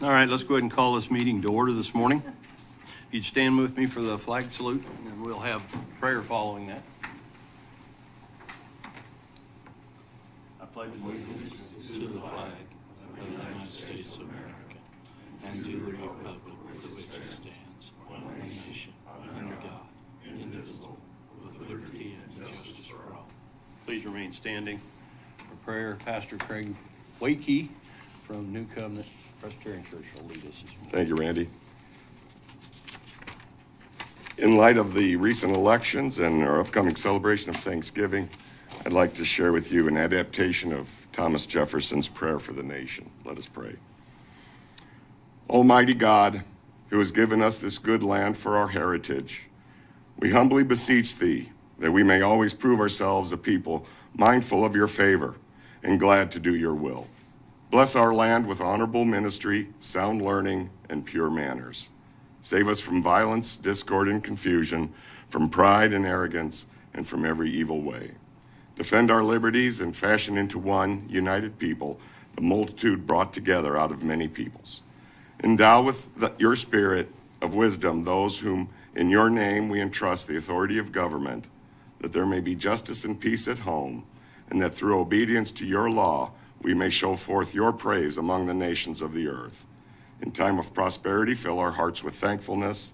All right, let's go ahead and call this meeting to order this morning. If you'd stand with me for the flag salute, and we'll have prayer following that. I pledge allegiance to the flag of the United States of America and to the republic for which it stands, one nation, under God, indivisible, with liberty and justice for all. Please remain standing for prayer. Pastor Craig Wakey from New Covenant Presbyterian Church will lead us this morning. Thank you, Randy. In light of the recent elections and our upcoming celebration of Thanksgiving, I'd like to share with you an adaptation of Thomas Jefferson's prayer for the nation. Let us pray. Almighty God, who has given us this good land for our heritage, we humbly beseech thee that we may always prove ourselves a people mindful of your favor and glad to do your will. Bless our land with honorable ministry, sound learning, and pure manners. Save us from violence, discord, and confusion, from pride and arrogance, and from every evil way. Defend our liberties and fashion into one united people, the multitude brought together out of many peoples. Endow with your spirit of wisdom those whom in your name we entrust the authority of government, that there may be justice and peace at home, and that through obedience to your law we may show forth your praise among the nations of the earth. In time of prosperity, fill our hearts with thankfulness,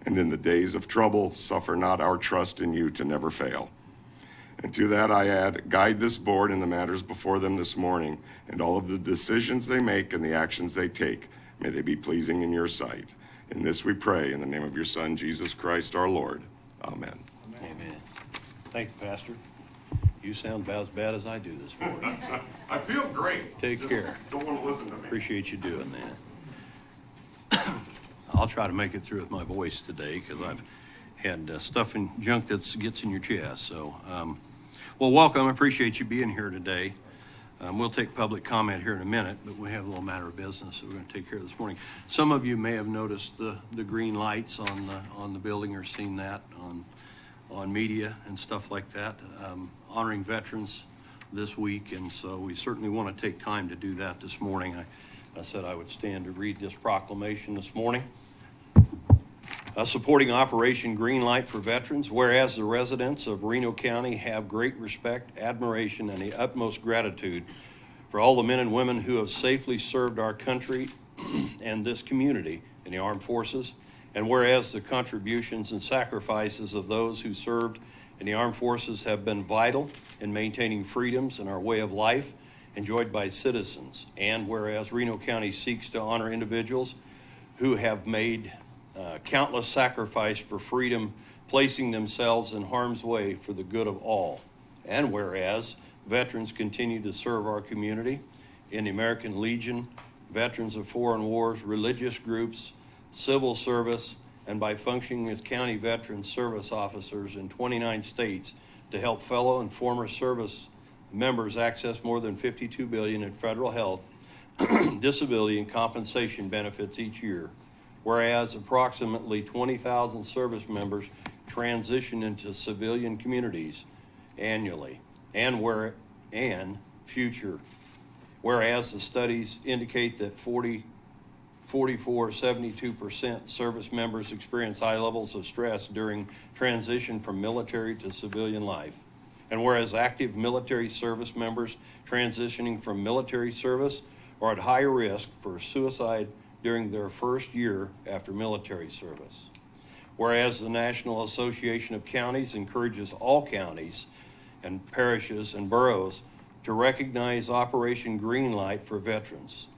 and in the days of trouble, suffer not our trust in you to never fail. And to that I add, guide this board in the matters before them this morning, and all of the decisions they make and the actions they take, may they be pleasing in your sight. And this we pray in the name of your Son, Jesus Christ, our Lord. Amen. Amen. Thank you, Pastor. You sound about as bad as I do this morning. I feel great. Take care. Don't want to listen to me. Appreciate you doing that. I'll try to make it through with my voice today because I've had stuff and junk that gets in your chest. So, well, welcome. I appreciate you being here today. We'll take public comment here in a minute, but we have a little matter of business that we're going to take care of this morning. Some of you may have noticed the green lights on the building or seen that on media and stuff like that, honoring veterans this week, and so we certainly want to take time to do that this morning. I said I would stand to read this proclamation this morning. Supporting Operation Greenlight for Veterans, whereas the residents of Reno County have great respect, admiration, and the utmost gratitude for all the men and women who have safely served our country and this community in the armed forces, and whereas the contributions and sacrifices of those who served in the armed forces have been vital in maintaining freedoms in our way of life enjoyed by citizens, and whereas Reno County seeks to honor individuals who have made countless sacrifice for freedom, placing themselves in harm's way for the good of all, and whereas veterans continue to serve our community in the American Legion, Veterans of Foreign Wars, religious groups, civil service, and by functioning as county veteran service officers in 29 states to help fellow and former service members access more than $52 billion in federal health, disability, and compensation benefits each year. Whereas approximately 20,000 service members transition into civilian communities annually, whereas the studies indicate that 72% service members experience high levels of stress during transition from military to civilian life. And whereas active military service members transitioning from military service are at higher risk for suicide during their first year after military service. Whereas the National Association of Counties encourages all counties and parishes and boroughs to recognize Operation Greenlight for veterans.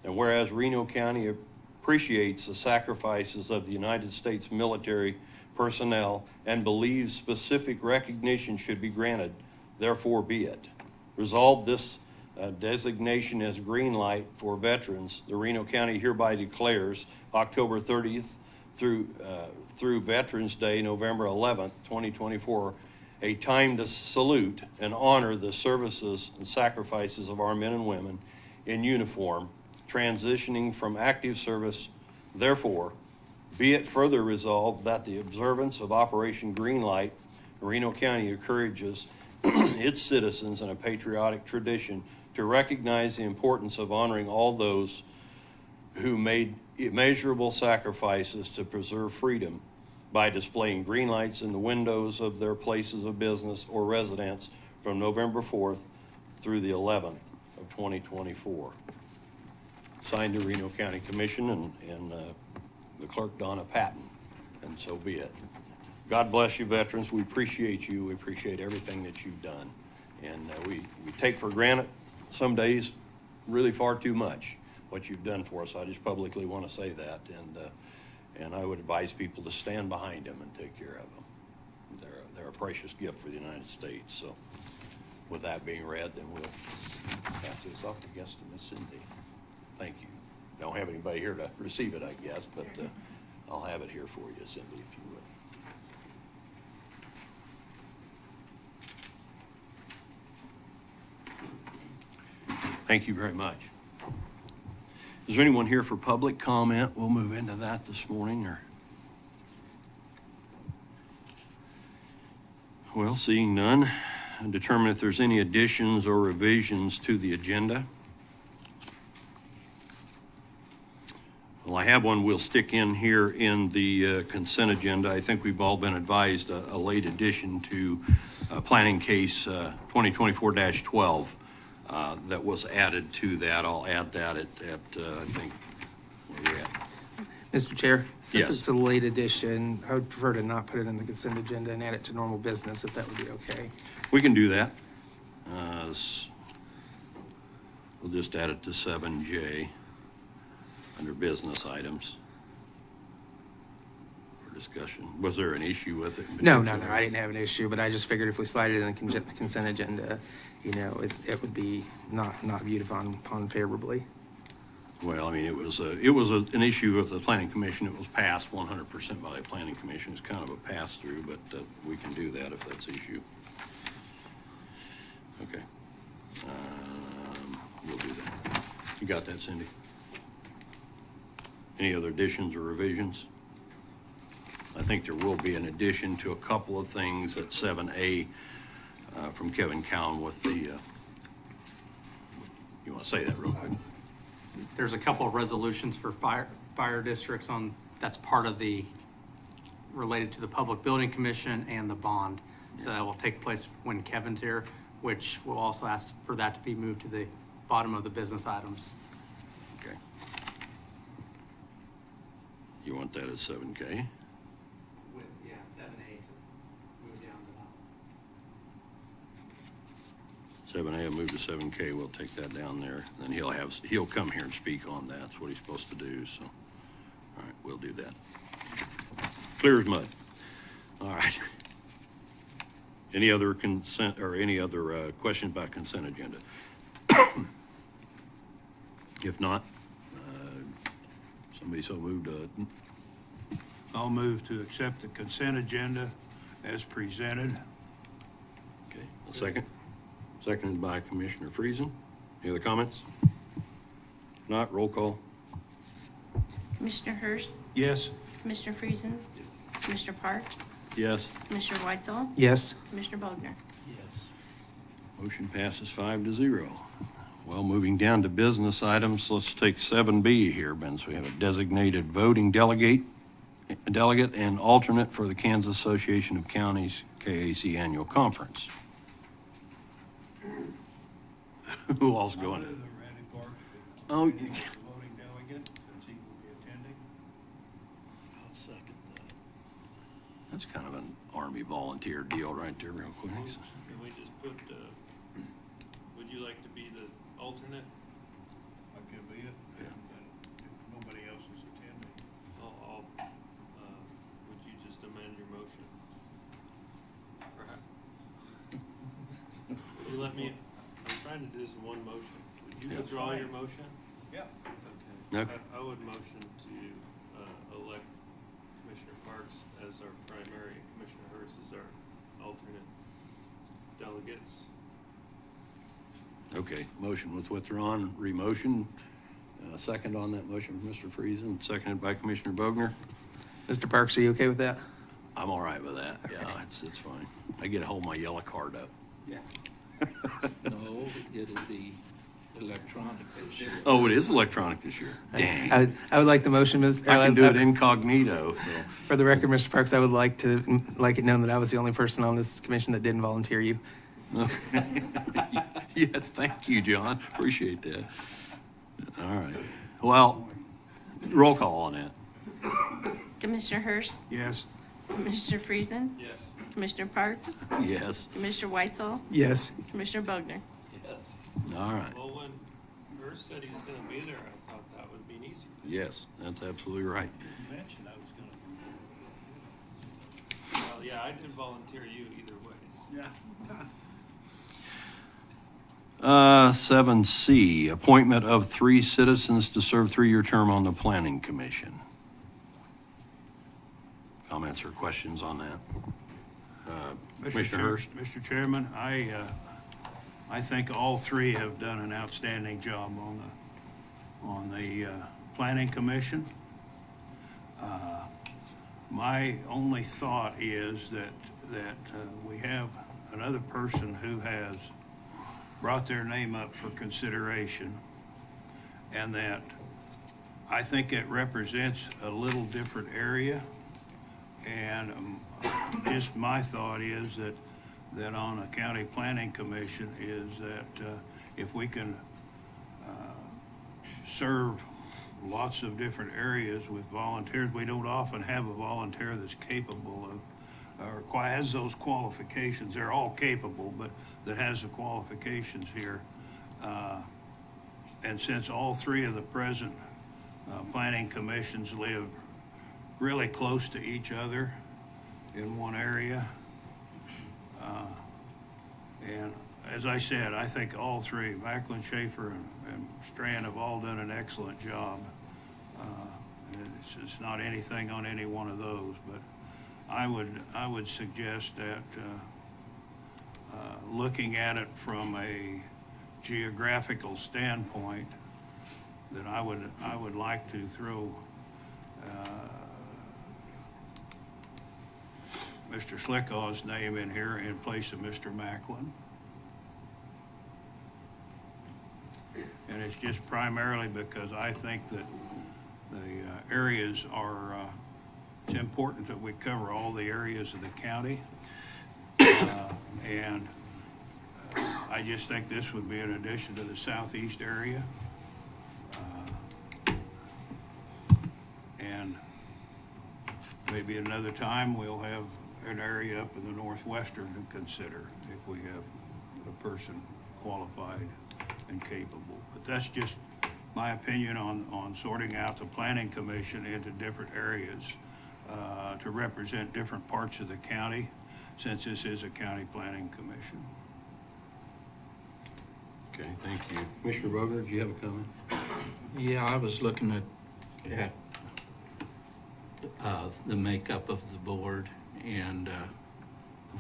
And whereas Reno County appreciates the sacrifices of the United States military personnel and believes specific recognition should be granted, therefore be it. Resolved this designation as green light for veterans, the Reno County hereby declares October 30th through Veterans Day, November 11th, 2024, a time to salute and honor the services and sacrifices of our men and women in uniform, transitioning from active service. Therefore, be it further resolved that the observance of Operation Greenlight, Reno County encourages its citizens in a patriotic tradition to recognize the importance of honoring all those who made immeasurable sacrifices to preserve freedom by displaying green lights in the windows of their places of business or residence from November 4th through the 11th of 2024. Signed to Reno County Commission and the clerk, Donna Patton, and so be it. God bless you, veterans. We appreciate you. We appreciate everything that you've done. And we take for granted some days really far too much what you've done for us. I just publicly want to say that, and I would advise people to stand behind them and take care of them. They're a precious gift for the United States. So with that being read, then we'll pass this off, I guess, to Miss Cindy. Thank you. Don't have anybody here to receive it, I guess, but I'll have it here for you, Cindy, if you would. Thank you very much. Is there anyone here for public comment? We'll move into that this morning. Well, seeing none, and determine if there's any additions or revisions to the agenda. Well, I have one we'll stick in here in the consent agenda. I think we've all been advised a late addition to planning case 2024-12 that was added to that. I'll add that at I think, where we at? Mr. Chair, since Yes. it's a late addition, I would prefer to not put it in the consent agenda and add it to normal business, if that would be okay. We can do that. We'll just add it to 7J under business items. discussion. Was there an issue with it? No, I didn't have an issue, but I just figured if we slide it in the consent agenda, you know, it would be not viewed upon favorably. Well, I mean, it was an issue with the planning commission. It was passed 100% by the planning commission. It's kind of a pass-through, but we can do that if that's the issue. Okay. We'll do that. You got that, Cindy? Any other additions or revisions? I think there will be an addition to a couple of things at 7A from Kevin Cowan with the, you want to say that real quick? There's a couple of resolutions for fire districts on, that's part of the, related to the Public Building Commission and the bond. So that will take place when Kevin's here, which will also ask for that to be moved to the bottom of the business items. Okay. You want that at 7K? With, yeah, 7A to move down to that. 7A will move to 7K. We'll take that down there. Then he'll come here and speak on that. That's what he's supposed to do. So, all right, we'll do that. Clear as mud. All right. Any other consent or any other questions about consent agenda? If not, somebody so moved. I'll move to accept the consent agenda as presented. Okay, a second. Seconded by Commissioner Friesen. Any other comments? If not, roll call. Commissioner Hurst, Yes. Commissioner Friesen, Commissioner Parks, Yes. Commissioner Weitzel, Yes. Commissioner Bogner. Yes. Motion passes 5-0. Well, moving down to business items, let's take 7B here, Ben. So we have a designated voting delegate and alternate for the Kansas Association of Counties KAC Annual Conference. Who all's going? Oh, Voting delegate, since he will be attending. I'll second that. that's kind of an Army volunteer deal right there, real quick. Can we just put, would you like to be the alternate? I could be it, Yeah. and if nobody else is attending. Would you just amend your motion? Perhaps. Would you let me, I'm trying to do this in one motion. Would you Yeah. withdraw your motion? Yeah. Okay. Okay. I would motion to elect Commissioner Parks as our primary, and Commissioner Hurst as our alternate delegates. Okay, motion was withdrawn, re-motion. Second on that motion, Mr. Friesen, seconded by Commissioner Bogner. Mr. Parks, are you okay with that? I'm all right with that. Yeah, it's fine. I get to hold my yellow card up. Yeah. No, it'll be electronic this year. Oh, it is electronic this year. Dang. I would like the motion, Ms. I can do it incognito, so. For the record, Mr. Parks, I would like it known that I was the only person on this commission that didn't volunteer you. Yes, thank you, John. Appreciate that. All right. Well, roll call on that. Commissioner Hurst, Yes. Commissioner Friesen, Yes. Commissioner Parks, Yes. Commissioner Weitzel, Yes. Commissioner Bogner. Yes. All right. Well, when Hurst said he was gonna be there, I thought that would be an easy. Yes, that's absolutely right. You mentioned I was gonna. Well, yeah, I didn't volunteer you either way. Yeah. 7C, appointment of 3 citizens to serve 3-year term on the Planning Commission. Comments or questions on that? Commissioner Hurst? Mr. Chairman, I think all 3 have done an outstanding job on the Planning Commission. My only thought is that we have another person who has brought their name up for consideration, and that I think it represents a little different area. And just my thought is that on a county planning commission is that if we can serve lots of different areas with volunteers, we don't often have a volunteer that's capable of, or has those qualifications. They're all capable, but that has the qualifications here. And since all 3 of the present planning commissions live really close to each other in one area. And as I said, I think all three, Macklin, Schaefer, and Strand, have all done an excellent job. It's not anything on any one of those, but I would suggest that looking at it from a geographical standpoint, that I would like to throw Mr. Slickaw's name in here in place of Mr. Macklin. And it's just primarily because I think that the areas are, it's important that we cover all the areas of the county. And I just think this would be an addition to the southeast area. And maybe another time we'll have an area up in the northwestern to consider if we have a person qualified and capable. But that's just my opinion on sorting out the planning commission into different areas to represent different parts of the county, since this is a county planning commission. Okay, thank you. Commissioner Vogler, do you have a comment? Yeah, I was looking at the makeup of the board and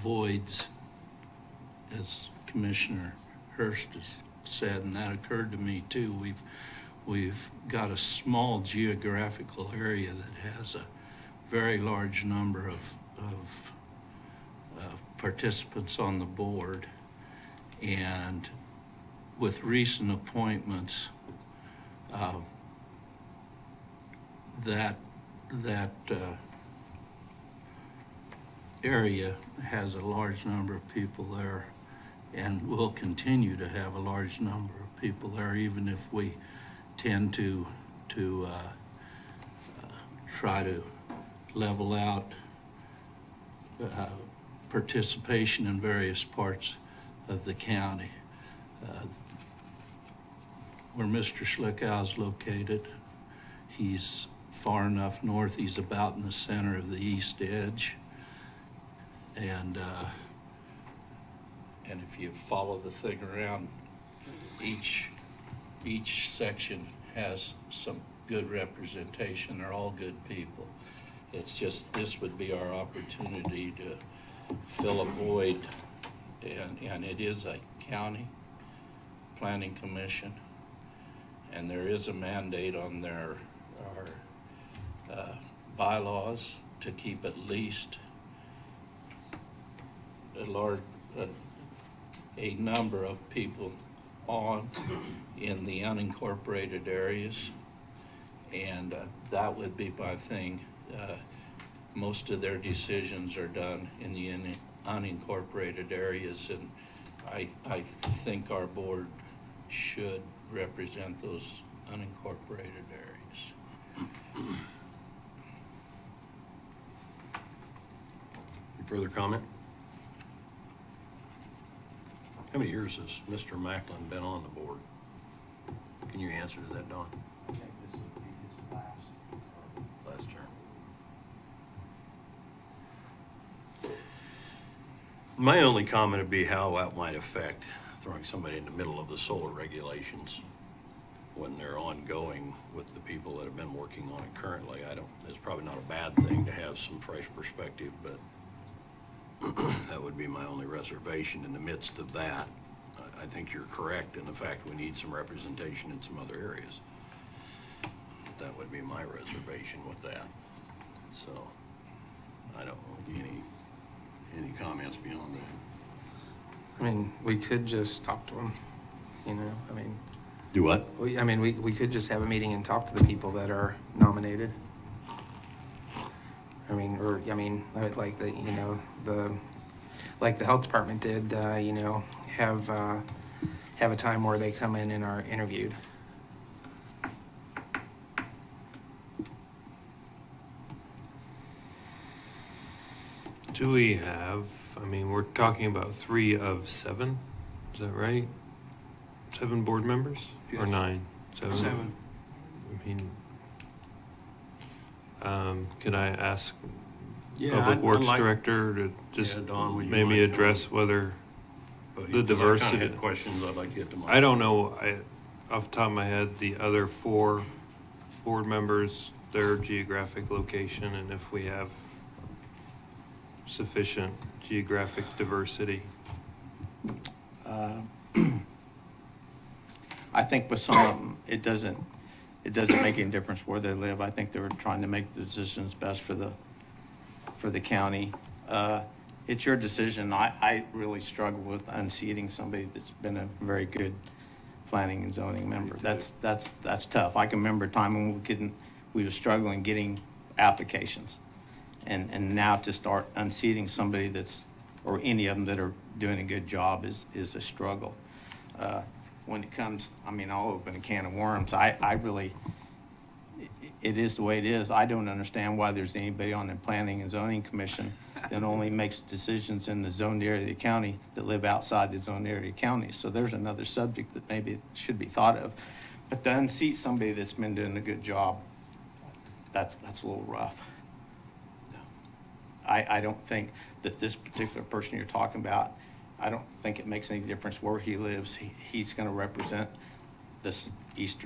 voids, as Commissioner Hurst has said, and that occurred to me too. We've got a small geographical area that has a very large number of participants on the board, and with recent appointments, that area has a large number of people there, and will continue to have a large number of people there, even if we tend to try to level out participation in various parts of the county. Where Mr. Schlickow is located, he's far enough north, he's about in the center of the east edge. And if you follow the thing around, each section has some good representation. They're all good people. It's just, this would be our opportunity to fill a void, and it is a county planning commission, and there is a mandate on our bylaws to keep at least a number of people on in the unincorporated areas, and that would be my thing. Most of their decisions are done in the unincorporated areas, and I think our board should represent those unincorporated areas. Any further comment? How many years has Mr. Macklin been on the board? Can you answer to that, Don? I think this would be his Last term. My only comment would be how that might affect throwing somebody in the middle of the solar regulations when they're ongoing with the people that have been working on it currently. It's probably not a bad thing to have some fresh perspective, but that would be my only reservation in the midst of that. I think you're correct in the fact we need some representation in some other areas. That would be my reservation with that. So I don't know, any comments beyond that? I mean, we could just talk to them, you know, I mean. Do what? We could just have a meeting and talk to the people that are nominated. Like the, you know, like the health department did, you know, have a time where they come in and are interviewed. Do we have, we're talking about 3 of 7, is that right? 7 board members? Or Yes. 9? 7. 7. Can I ask Yeah, Public I'd Works like- Director to just Yeah, Don, would you maybe mind, address whether But the because I diversity- kinda had questions I'd like to get to. I don't know, off the top of my head, the other 4 board members, their geographic location, and if we have sufficient geographic diversity. I think with some of them, it doesn't make any difference where they live. I think they were trying to make the decisions best for the county. It's your decision. I really struggle with unseating somebody that's been a very good planning and zoning member. That's tough. I can remember a time when we were struggling getting applications. And now to start unseating somebody or any of them that are doing a good job is a struggle. When it comes, I'll open a can of worms. It is the way it is. I don't understand why there's anybody on the Planning and Zoning Commission that only makes decisions in the zoned area of the county that live outside the zoned area of the county. So there's another subject that maybe should be thought of. But to unseat somebody that's been doing a good job, that's a little rough. I don't think that this particular person you're talking about, I don't think it makes any difference where he lives. He's going to represent this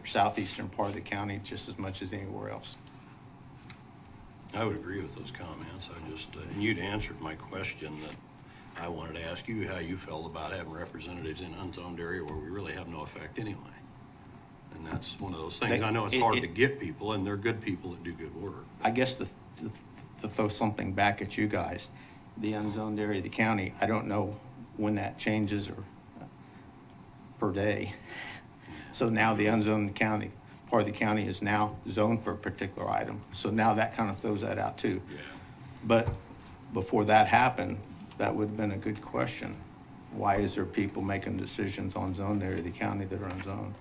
southeastern part of the county just as much as anywhere else. I would agree with those comments. And you'd answered my question that I wanted to ask you how you felt about having representatives in unzoned area where we really have no effect anyway. And that's one of those things. I know it's hard to get people, and they're good people that do good work. I guess to throw something back at you guys, the unzoned area of the county, I don't know when that changes or per day. So now the unzoned county, part of the county is now zoned for a particular item. So now that kind of throws that out too. Yeah. But before that happened, that would have been a good question. Why is there people making decisions on zoned area of the county that are unzoned?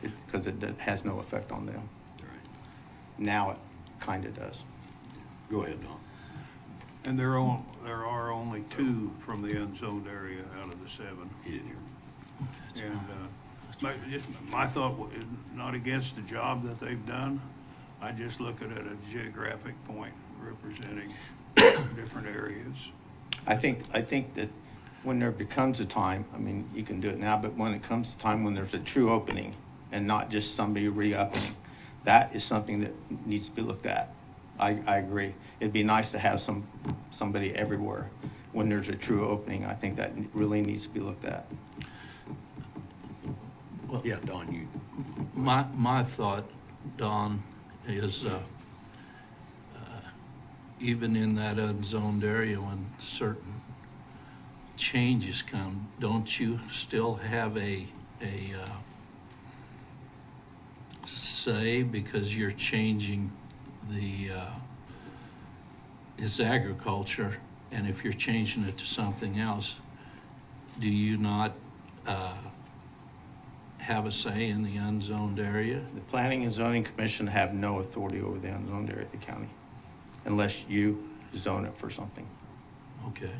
Because it has no effect on them. Right. Now it kind of does. Go ahead, Don. And there are only 2 from the unzoned area out of the 7. He didn't hear. And my thought was not against the job that they've done. I just look at it at a geographic point representing different areas. I think that when there becomes a time, you can do it now, but when it comes to time when there's a true opening and not just somebody re-upping, that is something that needs to be looked at. I agree. It'd be nice to have somebody everywhere. When there's a true opening, I think that really needs to be looked at. Well, Yeah, Don, you. my thought, Don, is even in that unzoned area, when certain changes come, don't you still have a say, because you're changing it's agriculture, and if you're changing it to something else, do you not have a say in the unzoned area? The Planning and Zoning Commission have no authority over the unzoned area of the county unless you zone it for something. Okay.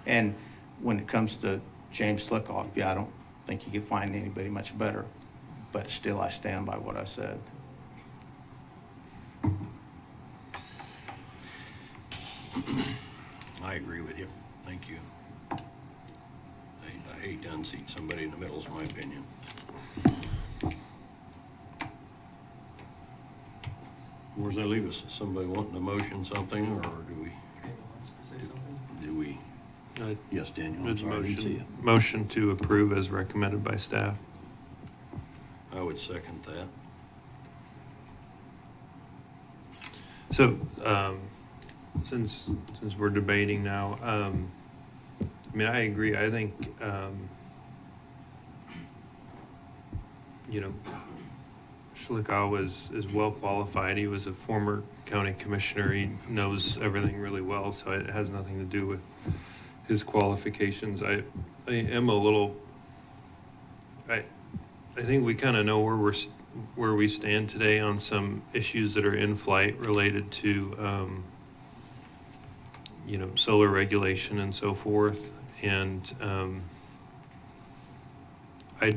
And when it comes to James Slickoff, I don't think you could find anybody much better, but still I stand by what I said. I agree with you. Thank you. I hate to unseat somebody in the middle, is my opinion. Where does that leave us? Is somebody wanting to motion something, or do we? Do we? Yes, Daniel, I'm sorry, I didn't see it. Motion to approve as recommended by staff. I would second that. So, since we're debating now, I agree. I think, Schlickow is well qualified. He was a former county commissioner. He knows everything really well, so it has nothing to do with his qualifications. I am a little. I think we kind of know where we stand today on some issues that are in flight related to solar regulation and so forth. And I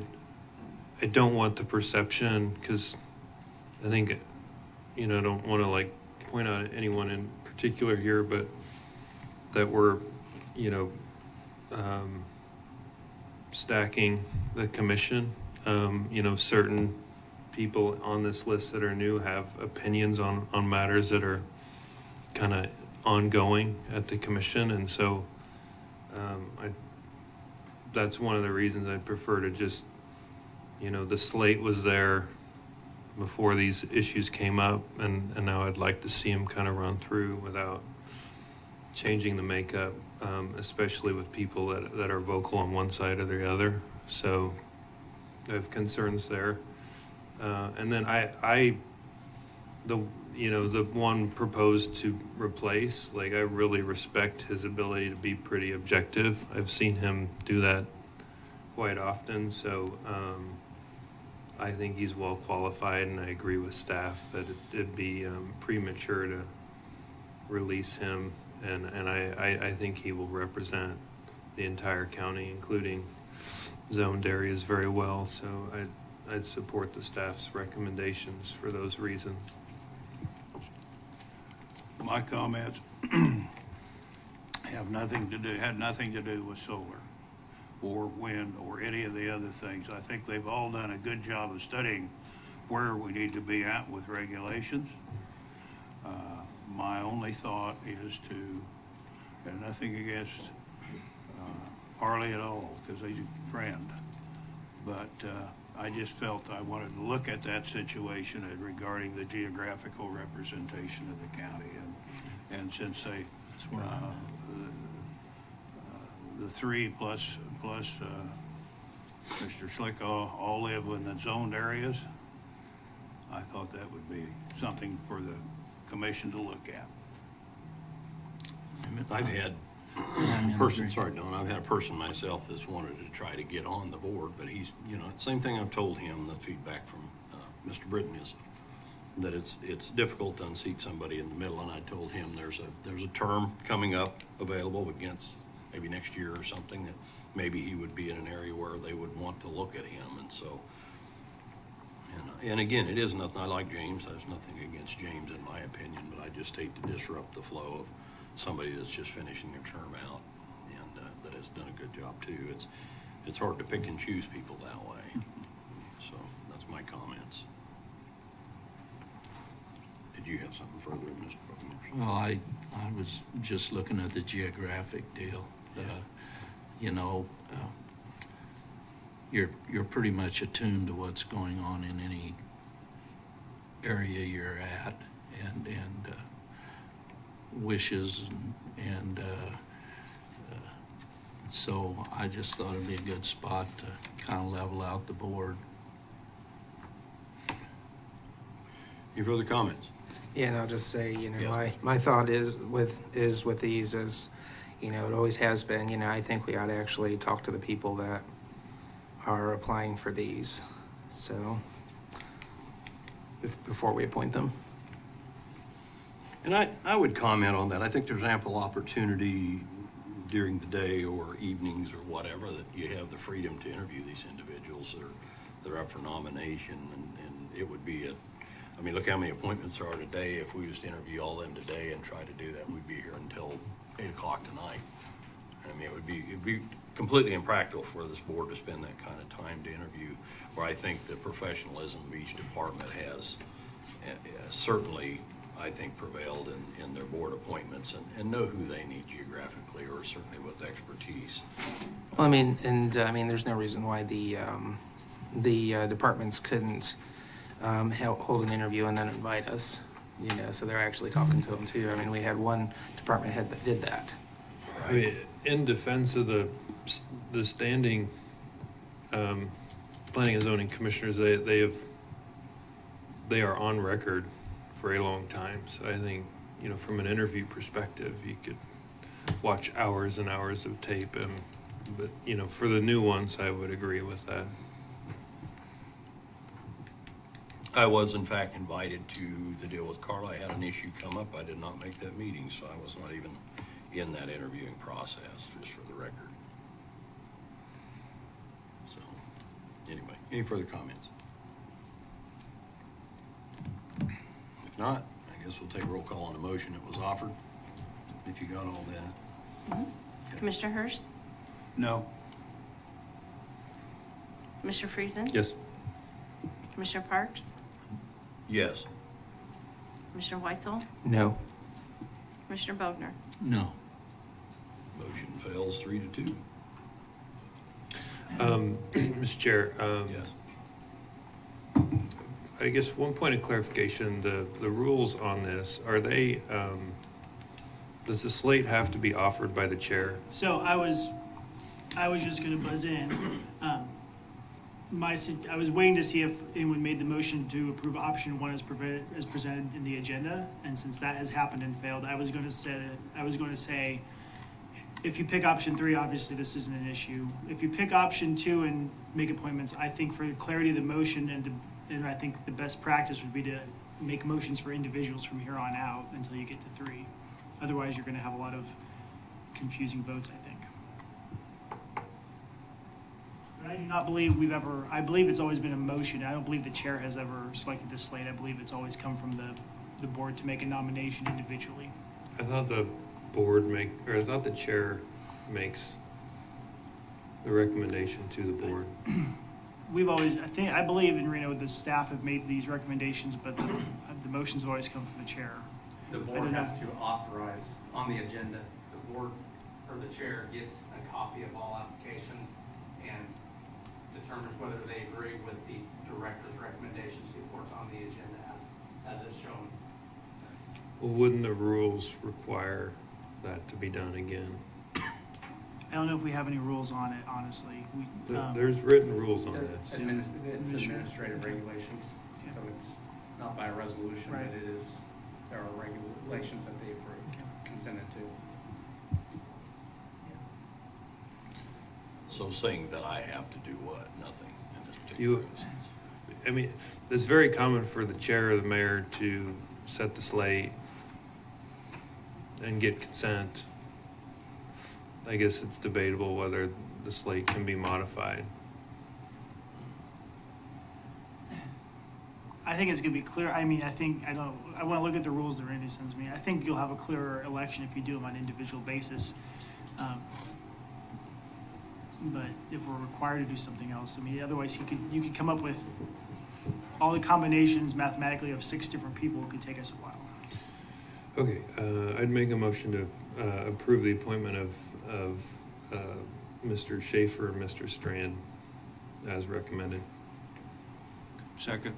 don't want the perception, because I think you know, I don't want to like point out anyone in particular here, but that we're, you know, stacking the commission. You know, certain people on this list that are new have opinions on matters that are kind of ongoing at the commission, and so that's one of the reasons I prefer to just, you know, the slate was there before these issues came up, and now I'd like to see them kind of run through without changing the makeup, especially with people that are vocal on one side or the other. So I have concerns there. And then the one proposed to replace, like, I really respect his ability to be pretty objective. I've seen him do that quite often. So I think he's well qualified, and I agree with staff that it'd be premature to release him. And I think he will represent the entire county, including zoned areas, very well. So I'd support the staff's recommendations for those reasons. My comments had nothing to do with solar or wind or any of the other things. I think they've all done a good job of studying where we need to be at with regulations. My only thought is and nothing against Harley at all, because he's a friend, but I just felt I wanted to look at that situation regarding the geographical representation of the county, and since they the three plus Mr. Slickaw all live in the zoned areas, I thought that would be something for the commission to look at. I've had sorry, Don, I've had a person myself that's wanted to try to get on the board, but he's, you know, same thing I've told him, the feedback from Mr. Britton is that it's difficult to unseat somebody in the middle, and I told him there's a term coming up available against maybe next year or something that maybe he would be in an area where they would want to look at him, and so, and again, it is nothing, I like James, there's nothing against James in my opinion, but I just hate to disrupt the flow of somebody that's just finishing their term out, and that has done a good job too. It's hard to pick and choose people that way. So that's my comments. Did you have something further, Mr. Buckner? Well, I was just looking at the geographic deal. You know, you're pretty much attuned to what's going on in any area you're at, and wishes, and so I just thought it'd be a good spot to kind of level out the board. Any further comments? Yeah, and I'll just say, you know, Yes. my thought is with these is, you know, it always has been, you know, I think we ought to actually talk to the people that are applying for these, so before we appoint them. And I would comment on that. I think there's ample opportunity during the day or evenings or whatever that you have the freedom to interview these individuals that are up for nomination, and it would be I mean, look how many appointments there are today. If we was to interview all of them today and try to do that, we'd be here until 8 o'clock tonight. I mean, it'd be completely impractical for this board to spend that kind of time to interview, where I think the professionalism of each department has certainly, I think, prevailed in their board appointments, and know who they need geographically, or certainly with expertise. Well, I mean, there's no reason why the departments couldn't hold an interview and then invite us, you know, so they're actually talking to them too. I mean, we had one department head that did that. I mean, in defense of the standing planning and zoning commissioners, they are on record for a long time. So I think, you know, from an interview perspective, you could watch hours and hours of tape, but you know, for the new ones, I would agree with that. I was, in fact, invited to the deal with Carla. I had an issue come up. I did not make that meeting, so I was not even in that interviewing process, just for the record. So, anyway, any further comments? If If not, I guess we'll take a roll call on the motion that was offered, if you got all that. Commissioner Hurst, No. Commissioner Friesen, Yes. Commissioner Parks, Yes. Commissioner Weitzel, No. Commissioner Bogner. No. Motion fails 3-2. Mr. Chair, Yes. I guess one point of clarification, the rules on this, are they, does the slate have to be offered by the chair? So I was just gonna buzz in. I was waiting to see if anyone made the motion to approve option one as presented in the agenda, and since that has happened and failed, I was gonna say, if you pick option 3, obviously this isn't an issue. If you pick option 2 and make appointments, I think for the clarity of the motion and I think the best practice would be to make motions for individuals from here on out until you get to 3. Otherwise, you're gonna have a lot of confusing votes, I think. But I do not believe I believe it's always been a motion. I don't believe the chair has ever selected this slate. I believe it's always come from the board to make a nomination individually. I thought the chair makes the recommendation to the board. I believe in Reno, the staff have made these recommendations, but the motions have always come from the chair. The I board don't has know. to authorize on the agenda, the board or the chair gets a copy of all applications and determines whether they agree with the director's recommendations before it's on the agenda as it's shown. Well, wouldn't the rules require that to be done again? I don't know if we have any rules on it, honestly. There's written rules on It's this. administrative regulations, Yeah. so it's not by resolution, Right. but there are regulations that they approve, consented to. So saying that I have to do what? Nothing in this particular You- instance. I mean, it's very common for the chair or the mayor to set the slate and get consent. I guess it's debatable whether the slate can be modified. I think it's gonna be clear. I mean, I wanna look at the rules that Randy sends me. I think you'll have a clearer election if you do them on an individual basis. But if we're required to do something else, I mean, otherwise you could come up with all the combinations mathematically of 6 different people. It could take us a while. Okay, I'd make a motion to approve the appointment of Mr. Schaefer and Mr. Strand as recommended. Second.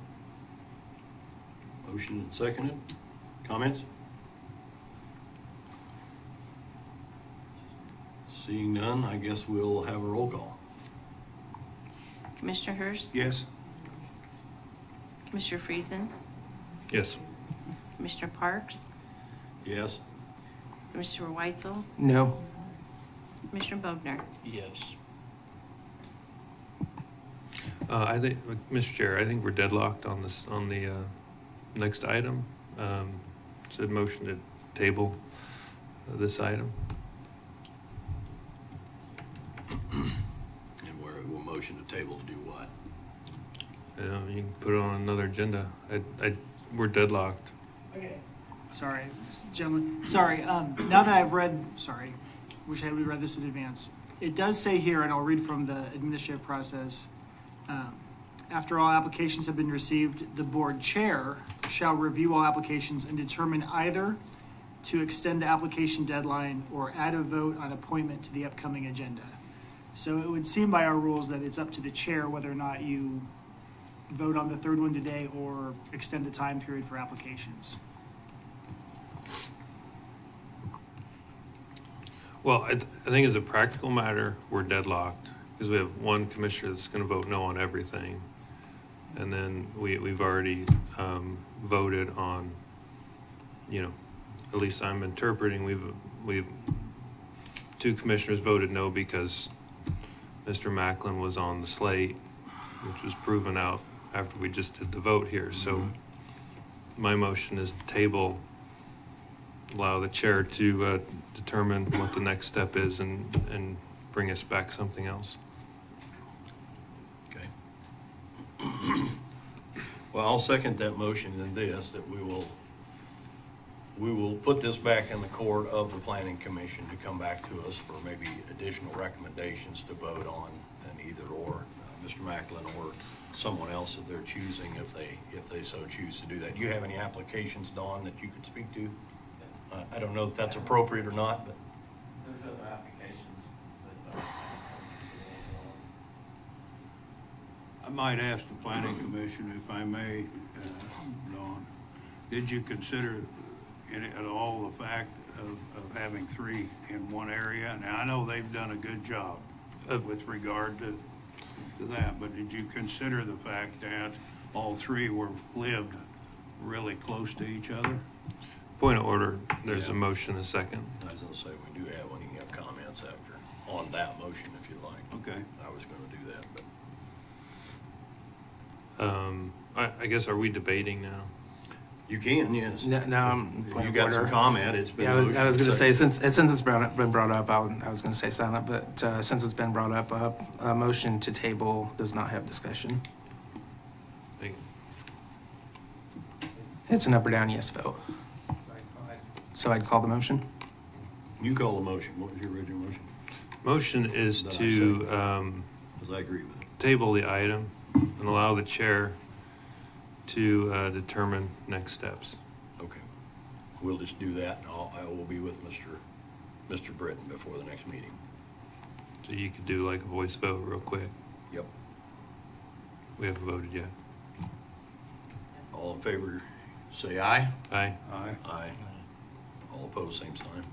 Motion seconded. Comments? Seeing none, I guess we'll have a roll call. Commissioner Hurst, Yes. Commissioner Friesen, Yes. Commissioner Parks, Yes? Commissioner Weitzel, No. Commissioner Bogner. Yes. I think, Mr. Chair, I think we're deadlocked on the next item. Said motion to table this item. And we'll motion to table to do what? You can put it on another agenda. We're deadlocked. Okay. Sorry, gentlemen. Sorry, now that I've wish I would have read this in advance. It does say here, and I'll read from the administrative process, after all applications have been received, the board chair shall review all applications and determine either to extend the application deadline or add a vote on appointment to the upcoming agenda. So it would seem by our rules that it's up to the chair whether or not you vote on the 3rd one today or extend the time period for applications. Well, I think as a practical matter, we're deadlocked because we have one commissioner that's going to vote no on everything. And then we've already voted on, at least I'm interpreting, we've 2 commissioners voted no because Mr. Macklin was on the slate, which was proven out after we just did the vote here. So my motion is to table, allow the chair to determine what the next step is and bring us back something else. Okay. Well, I'll second that motion in this, that we will we will put this back in the court of the planning commission to come back to us for maybe additional recommendations to vote on, and either or, Mr. Macklin or someone else that they're choosing if they so choose to do that. Do you have any applications, Dawn, that you could speak to? I don't know if that's appropriate or not, but. There's other applications, but, I might ask the planning commission, if I may, Dawn, did you consider at all the fact of having 3 in one area? Now, I know they've done a good job with regard to that, but did you consider the fact that all 3 lived really close to each other? Point of order, there's Yeah. a motion, a second. I was gonna say, we do have one, you can have comments after, on that motion if you like. Okay. I was gonna do that, but. I guess, are we debating now? You can, yes. No, If you got some comment, it's been. Yeah, I was going to say, motioned. since it's been brought up, I was going to say silent, but since it's been brought up, a motion to table does not have discussion. Like, It's an up or down yes vote. So I'd call the motion. You call the motion. What was your original motion? motion is That I to Because I agree with it. table the item and allow the chair to determine next steps. Okay. We'll just do that. I will be with Mr. Britton before the next meeting. So you could do like a voice vote real quick. Yep. We haven't voted yet. All in favor, say aye. Aye. Aye. Aye. All opposed, same sign.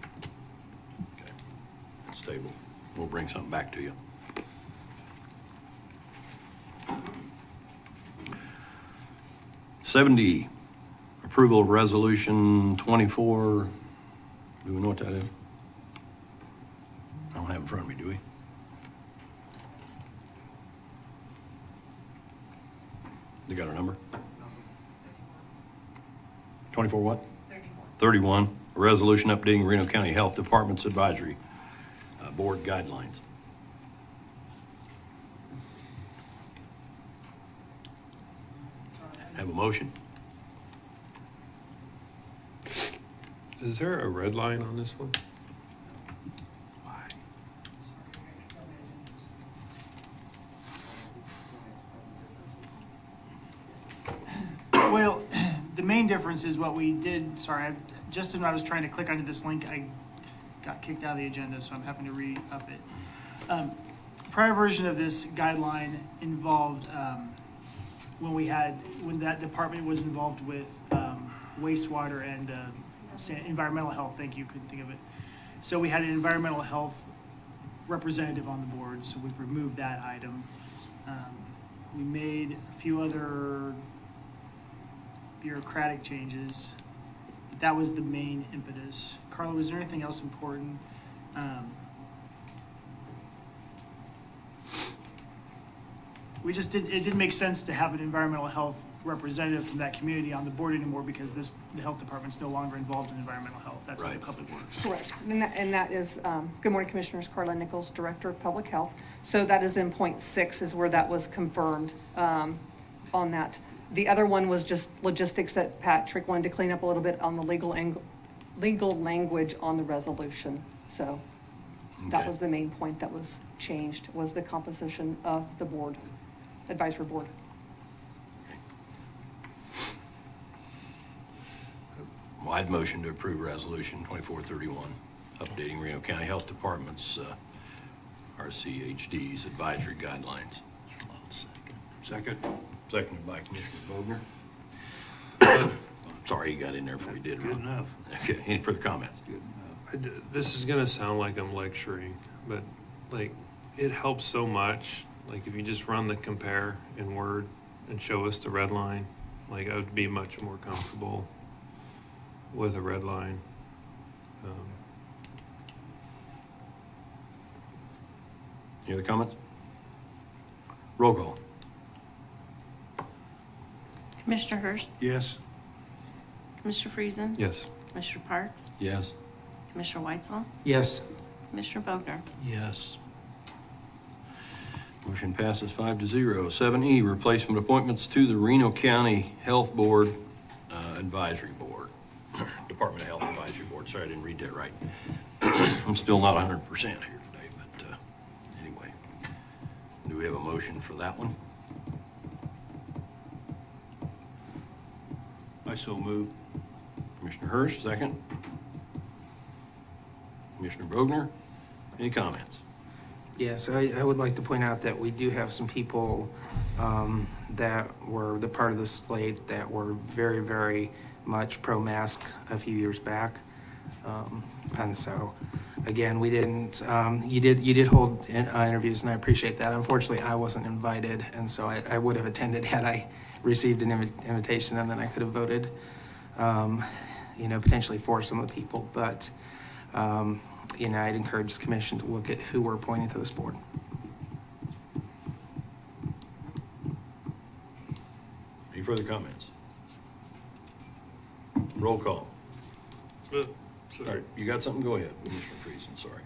Okay. It's tabled. We'll bring something back to you. $70, approval of resolution 24. Do we know what that is? I don't have it in front of me, do we? You got a number? 24 what? 31, a resolution updating Reno County Health Department's advisory board guidelines. Have a motion? Is there a red line on this one? Well, the main difference is what we did, just when I was trying to click onto this link, I got kicked out of the agenda, so I'm having to re-up it. Prior version of this guideline involved, when that department was involved with wastewater and environmental health, thank you, couldn't think of it. So we had an environmental health representative on the board, so we've removed that item. We made a few other bureaucratic changes. That was the main impetus. Carla, was there anything else important? It didn't make sense to have an environmental health representative from that community on the board anymore because the health department's no longer involved in environmental health. That's how the Right. public works. Correct. And that is, good morning, Commissioners, Carla Nichols, Director of Public Health. So that is in point 6 is where that was confirmed on that. The other one was just logistics that Patrick wanted to clean up a little bit on the legal language on the resolution. So that Okay. was the main point that was changed, was the composition of the board, advisory board. Well, I'd motion to approve resolution 2431, updating Reno County Health Department's RCHD's advisory guidelines. Second. Seconded by Commissioner Bogner. Sorry, you got in there before you did, Good Ron. enough. Okay, any further comments? This is gonna sound like I'm lecturing, but like, it helps so much. Like, if you just run the compare in Word and show us the red line, like, I would be much more comfortable with a red line. Any other comments? Roll call. Commissioner Hurst, Yes. Commissioner Friesen, Yes. Commissioner Parks, Yes. Commissioner Weitzel, Yes. Commissioner Bogner. Yes. Motion passes 5-0. 7E, replacement appointments to the Reno County Health Board Advisory Board. Department of Health Advisory Board. Sorry, I didn't read that right. I'm still not 100% here today, but anyway. Do we have a motion for that one? I so move. Commissioner Hurst, second. Commissioner Bogner, any comments? Yes, I would like to point out that we do have some people that were the part of the slate that were very, very much pro-mask a few years back. And so, again, we didn't, you did hold interviews, and I appreciate that. Unfortunately, I wasn't invited, and so I would have attended had I received an invitation, and then I could have voted, potentially for some of the people. But, I'd encourage the commission to look at who we're appointing to this board. Any further comments? Roll call. Sorry. You got something? Go ahead, Commissioner Friesen, sorry.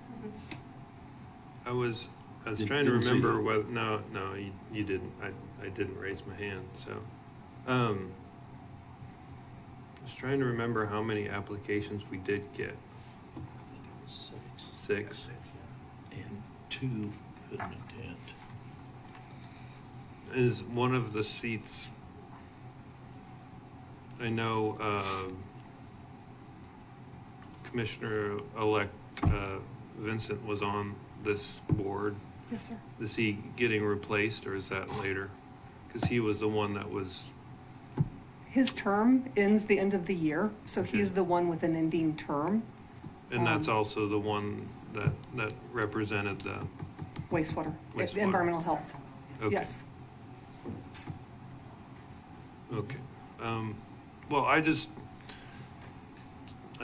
I was Didn't trying to see remember you. whether, no, you didn't. I didn't raise my hand, so. I was trying to remember how many applications we did get. Six. And 2 couldn't attend. Is one of the seats, I know, Commissioner-elect Vincent was on this board. Yes, sir. Is he getting replaced, or is that later? Because he was the one that was, His term ends the end of the year, so Okay. he's the one with an ending term, and that's also the one that represented the, wastewater, Wastewater. environmental health. okay. Yes. Okay. Well, I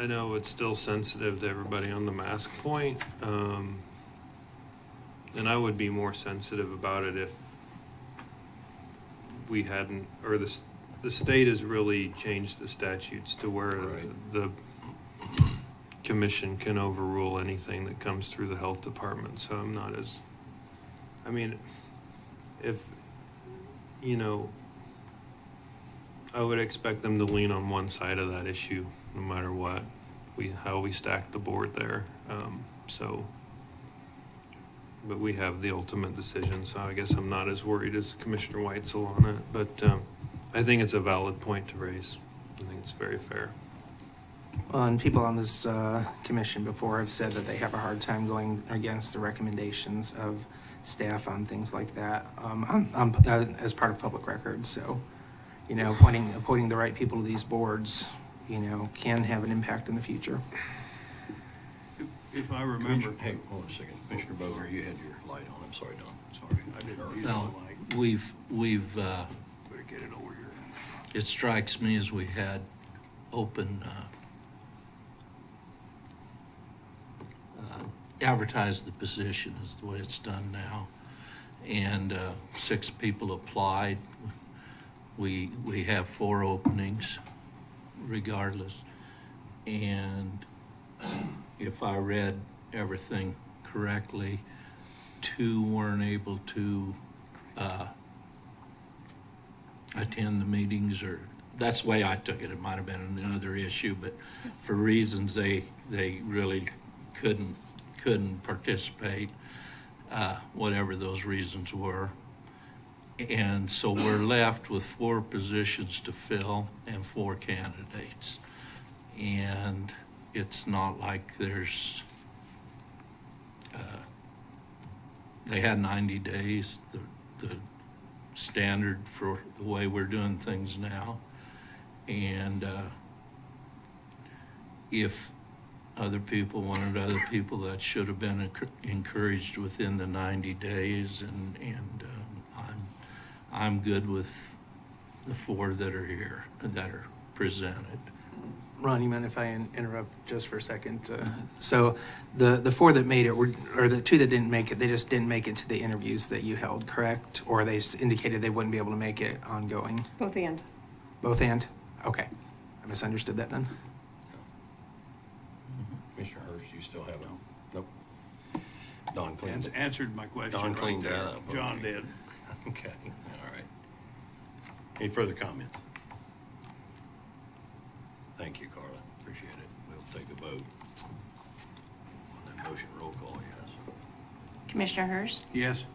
know it's still sensitive to everybody on the mask point. And I would be more sensitive about it if we hadn't, or the state has really changed the statutes to where Right. the commission can overrule anything that comes through the health department. So I'm not as, I mean, if, I would expect them to lean on one side of that issue, no matter what, how we stack the board there. But we have the ultimate decision, so I guess I'm not as worried as Commissioner Weitzel on it. But I think it's a valid point to raise. I think it's very fair. Well, and people on this commission before have said that they have a hard time going against the recommendations of staff on things like that as part of public records. So, appointing the right people to these boards, can have an impact in the future. If I remember, Hey, hold on a second. Commissioner Bogner, you had your light on. I'm sorry, Don. Sorry. I didn't use No, the mic. we've Better get it over here. it strikes me as we had open, advertised the position is the way it's done now. And 6 people applied. We have 4 openings regardless. And if I read everything correctly, 2 weren't able to attend the meetings, or that's the way I took it. It might have been another issue, but for reasons they really couldn't participate, whatever those reasons were. And so we're left with 4 positions to fill and 4 candidates. And it's not like there's, they had 90 days, the standard for the way we're doing things now. And if other people wanted other people, that should have been encouraged within the 90 days. And I'm good with the 4 that are here, that are presented. Ron, you mind if I interrupt just for a second? So the 4 that made it, or the 2 that didn't make it, they just didn't make it to the interviews that you held, correct? Or they indicated they wouldn't be able to make it ongoing? Both and. Both and? Okay. I misunderstood that then. Commissioner Hurst, you still have it? Nope. Don cleaned it. Answered my question Don right cleaned there. that up. John Okay. did. Okay, all right. Any further comments? Thank you, Carla. Appreciate it. take a vote. On that motion, roll call, yes. Commissioner Hurst, Yes.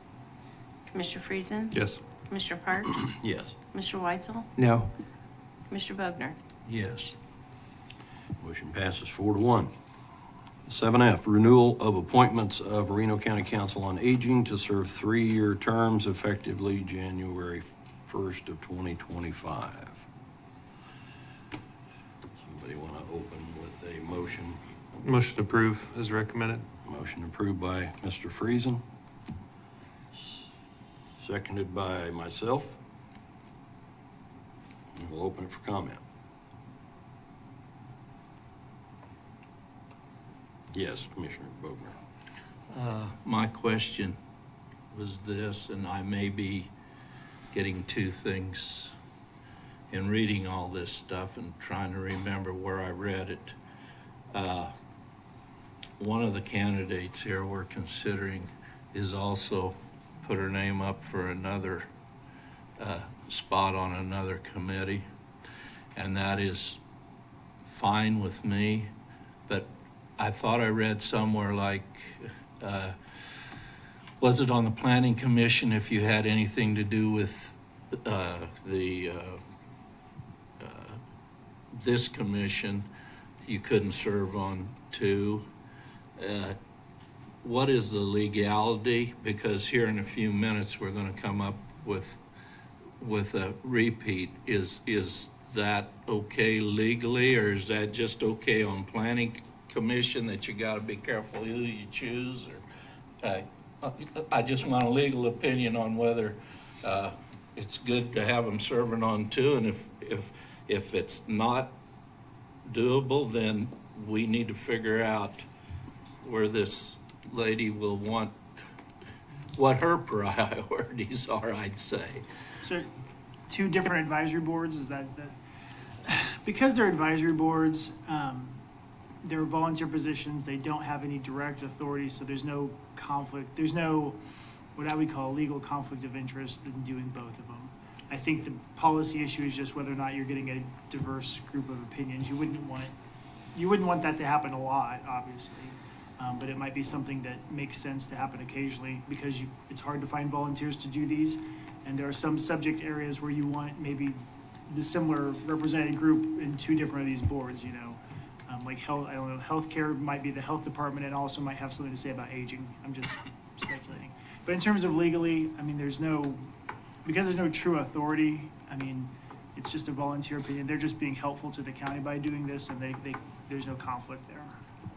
Commissioner Friesen, Yes. Commissioner Parks, Yes. Commissioner Weitzel, No. Commissioner Bogner. Yes. Motion passes 4-1. 7F, renewal of appointments of Reno County Council on Aging to serve 3-year terms effectively January 1st of 2025. Somebody want to open with a motion? Motion to approve as recommended. Motion approved by Mr. Friesen. Seconded by myself. And we'll open it for comment. Yes, Commissioner Bogner. My question was this, and I may be getting two things in reading all this stuff and trying to remember where I read it. One of the candidates here we're considering is also put her name up for another spot on another committee, and that is fine with me, but I thought I read somewhere like, was it on the planning commission, if you had anything to do with this commission, you couldn't serve on two. What is the legality? Because here in a few minutes, we're gonna come up with a repeat. Is that okay legally, or is that just okay on planning commission that you gotta be careful who you choose? Or I just want a legal opinion on whether it's good to have them serving on two, and if it's not doable, then we need to figure out where this lady will want, what her priorities are, I'd say. So, two different advisory boards, is that, because they're advisory boards, they're volunteer positions, they don't have any direct authority, so there's no conflict, there's no, what I would call legal conflict of interest in doing both of them. I think the policy issue is just whether or not you're getting a diverse group of opinions. You wouldn't want that to happen a lot, obviously. But it might be something that makes sense to happen occasionally, because it's hard to find volunteers to do these. And there are some subject areas where you want maybe the similar represented group in two different of these boards, you know. Like health, I don't know, healthcare might be the health department and also might have something to say about aging. I'm just speculating. But in terms of legally, I mean, because there's no true authority, I mean, it's just a volunteer opinion. They're just being helpful to the county by doing this, and there's no conflict there.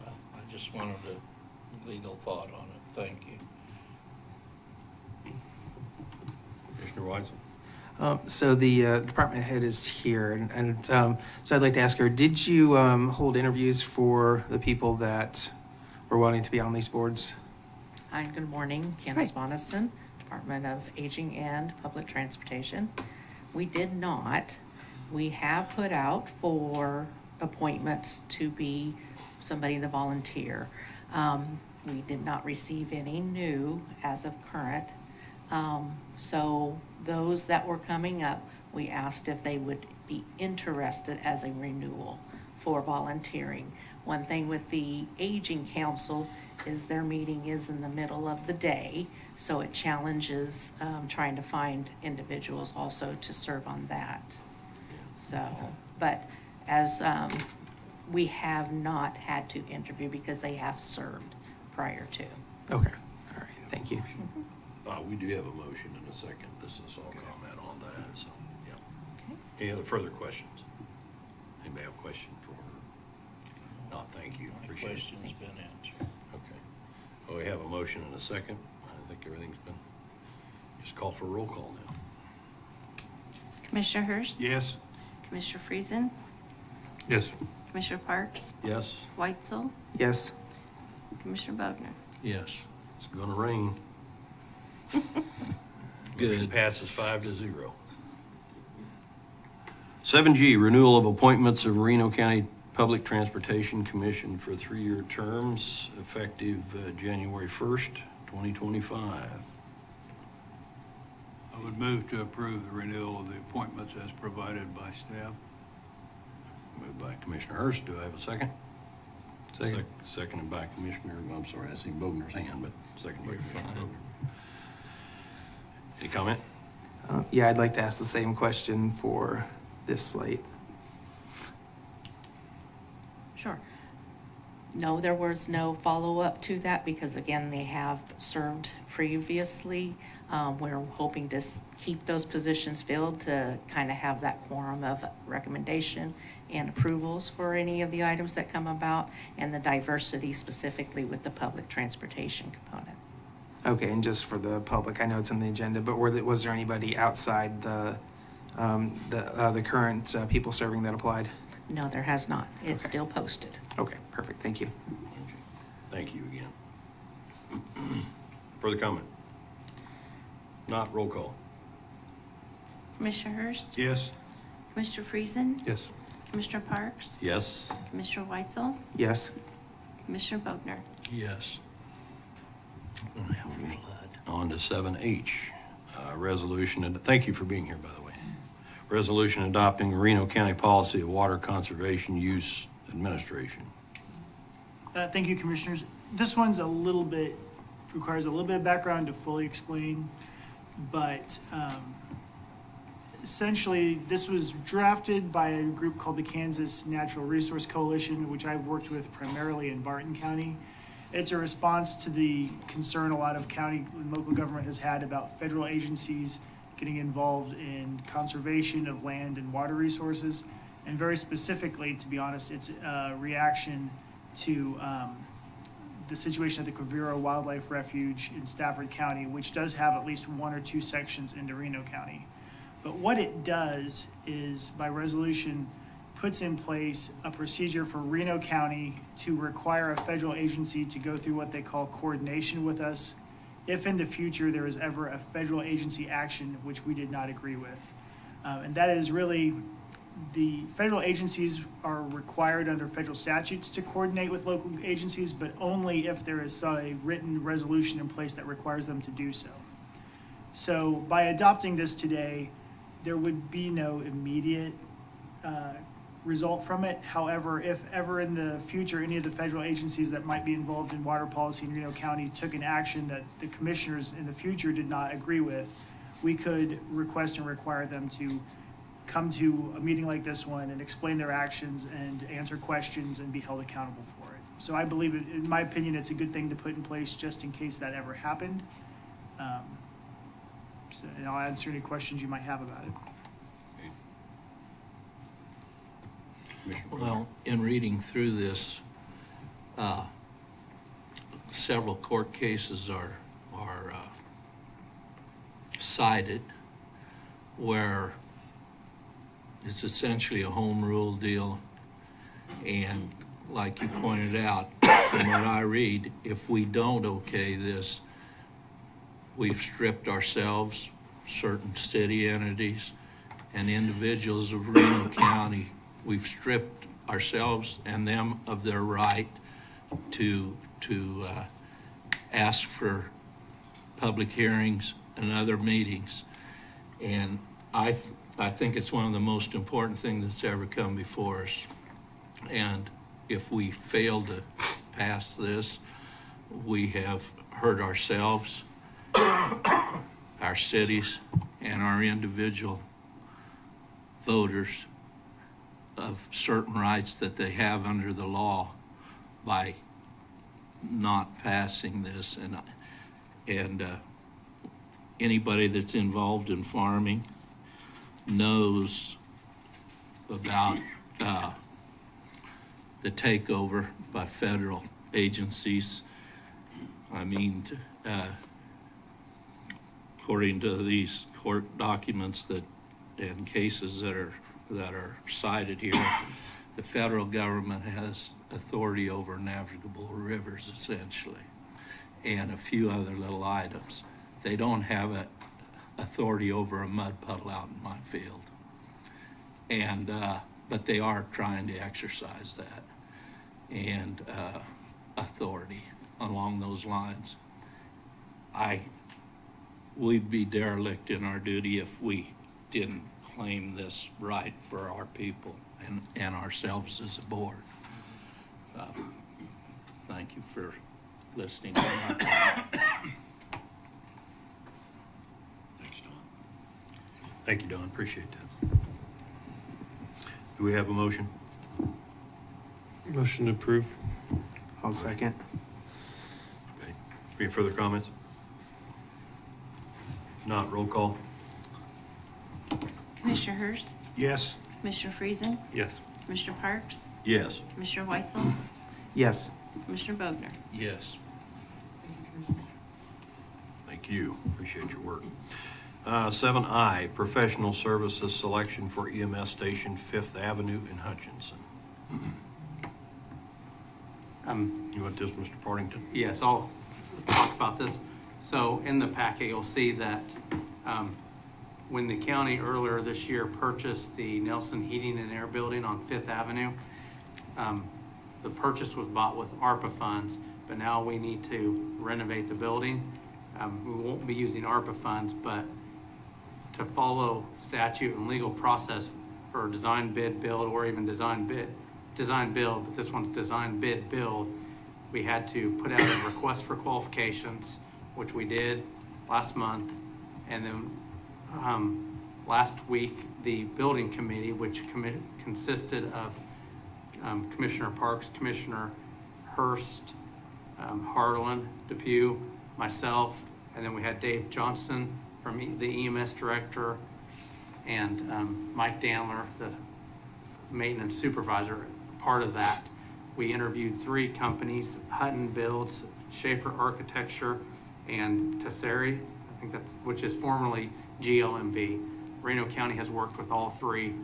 Well, I just wanted a legal thought on it. Thank you. Commissioner Weitzel. So the department head is here, and so I'd like to ask her, did you hold interviews for the people that were wanting to be on these boards? Hi, good morning. Candace Bonison, Department of Aging and Public Transportation. We did not. We have put out for appointments to be somebody to volunteer. We did not receive any new as of current. So those that were coming up, we asked if they would be interested as a renewal for volunteering. One thing with the Aging Council is their meeting is in the middle of the day, so it challenges trying to find individuals also to serve on that. So, but as we have not had to interview because they have served prior to. Okay, all right, thank you. We do have a motion and a second. This is all comment on that, so, yeah. Okay. Any other further questions? Anybody have a question for her? No, thank you. My Appreciate it. question's been answered. Okay. Well, we have a motion and a second. I think everything's been, just call for a roll call now. Commissioner Hurst, Yes. Commissioner Friesen, Yes. Commissioner Parks, Yes, Weitzel, Yes. Commissioner Bogner. Yes. it's gonna rain. Motion passes 5-0. 7G, renewal of appointments of Reno County Public Transportation Commission for 3-year terms effective January 1st, 2025. I would move to approve the renewal of the appointments as provided by staff. Moved by Commissioner Hurst. Do I have a second? Second. Seconded by Commissioner, I'm sorry, I seen Bogner's hand, but seconded by Commissioner Bogner. Any comment? Yeah, I'd like to ask the same question for this slate. Sure. No, there was no follow-up to that because, again, they have served previously. We're hoping to keep those positions filled to kind of have that quorum of recommendation and approvals for any of the items that come about, and the diversity specifically with the public transportation component. Okay, and just for the public, I know it's on the agenda, but was there anybody outside the current people serving that applied? No, there has not. It's Okay. still posted. Okay, perfect. Thank you. Okay. Thank you again. Further comment? Not, roll call. Commissioner Hurst, Yes. Commissioner Friesen, Yes. Commissioner Parks, Yes. Commissioner Weitzel, Yes. Commissioner Bogner. Yes. We're gonna have a flood. On to 7H, resolution, and thank you for being here, by the way. Resolution adopting Reno County Policy of Water Conservation Use Administration. Thank you, Commissioners. This one's requires a little bit of background to fully explain, but essentially, this was drafted by a group called the Kansas Natural Resource Coalition, which I've worked with primarily in Barton County. It's a response to the concern a lot of county and local government has had about federal agencies getting involved in conservation of land and water resources. And very specifically, to be honest, it's a reaction to the situation at the Quivira Wildlife Refuge in Stafford County, which does have at least one or two sections into Reno County. But what it does is, by resolution, puts in place a procedure for Reno County to require a federal agency to go through what they call coordination with us if in the future there is ever a federal agency action which we did not agree with. And that is really, the federal agencies are required under federal statutes to coordinate with local agencies, but only if there is a written resolution in place that requires them to do so. So by adopting this today, there would be no immediate result from it. However, if ever in the future any of the federal agencies that might be involved in water policy in Reno County took an action that the commissioners in the future did not agree with, we could request and require them to come to a meeting like this one and explain their actions and answer questions and be held accountable for it. So I believe, in my opinion, it's a good thing to put in place just in case that ever happened. And I'll answer any questions you might have about it. Well, in reading through this, several court cases are cited where it's essentially a home rule deal. And like you pointed out, from what I read, if we don't okay this, we've stripped ourselves, certain city entities, and individuals of Reno County, we've stripped ourselves and them of their right to ask for public hearings and other meetings. And I think it's one of the most important things that's ever come before us. And if we fail to pass this, we have hurt ourselves, our cities, and our individual voters of certain rights that they have under the law by not passing this. And anybody that's involved in farming knows about the takeover by federal agencies. I mean, according to these court documents and cases that are cited here, the federal government has authority over navigable rivers, essentially, and a few other little items. They don't have authority over a mud puddle out in my field. And but they are trying to exercise that and authority along those lines. We'd be derelict in our duty if we didn't claim this right for our people and ourselves as a board. for listening to my comment. Thanks, Don. Thank you, Don. Appreciate that. Do we have a motion? Motion to approve. I'll second. Okay. Any further comments? Not, roll call. Commissioner Hurst, Yes. Commissioner Friesen, Yes. Commissioner Parks, Yes. Commissioner Weitzel, Yes. Commissioner Bogner. Yes. Thank you. Appreciate your work. 7I, professional services selection for EMS station 5th Avenue in Hutchinson. You want this, Mr. Partington? Yes, I'll talk about this. So in the packet, you'll see that when the county earlier this year purchased the Nelson Heating and Air Building on Fifth Avenue, the purchase was bought with ARPA funds, but now we need to renovate the building. We won't be using ARPA funds, but to follow statute and legal process for design, bid, build, or even design, build, but this one's design, bid, build, we had to put out a request for qualifications, which we did last month. And then last week, the building committee, which consisted of Commissioner Parks, Commissioner Hurst, Harlan, Depew, myself, and then we had Dave Johnson from the EMS director, and Mike Danler, the maintenance supervisor. Part of that, we interviewed 3 companies: Hutton Builds, Schaefer Architecture, and Tesseri, I think that's, which is formerly GLMV. Reno County has worked with all 3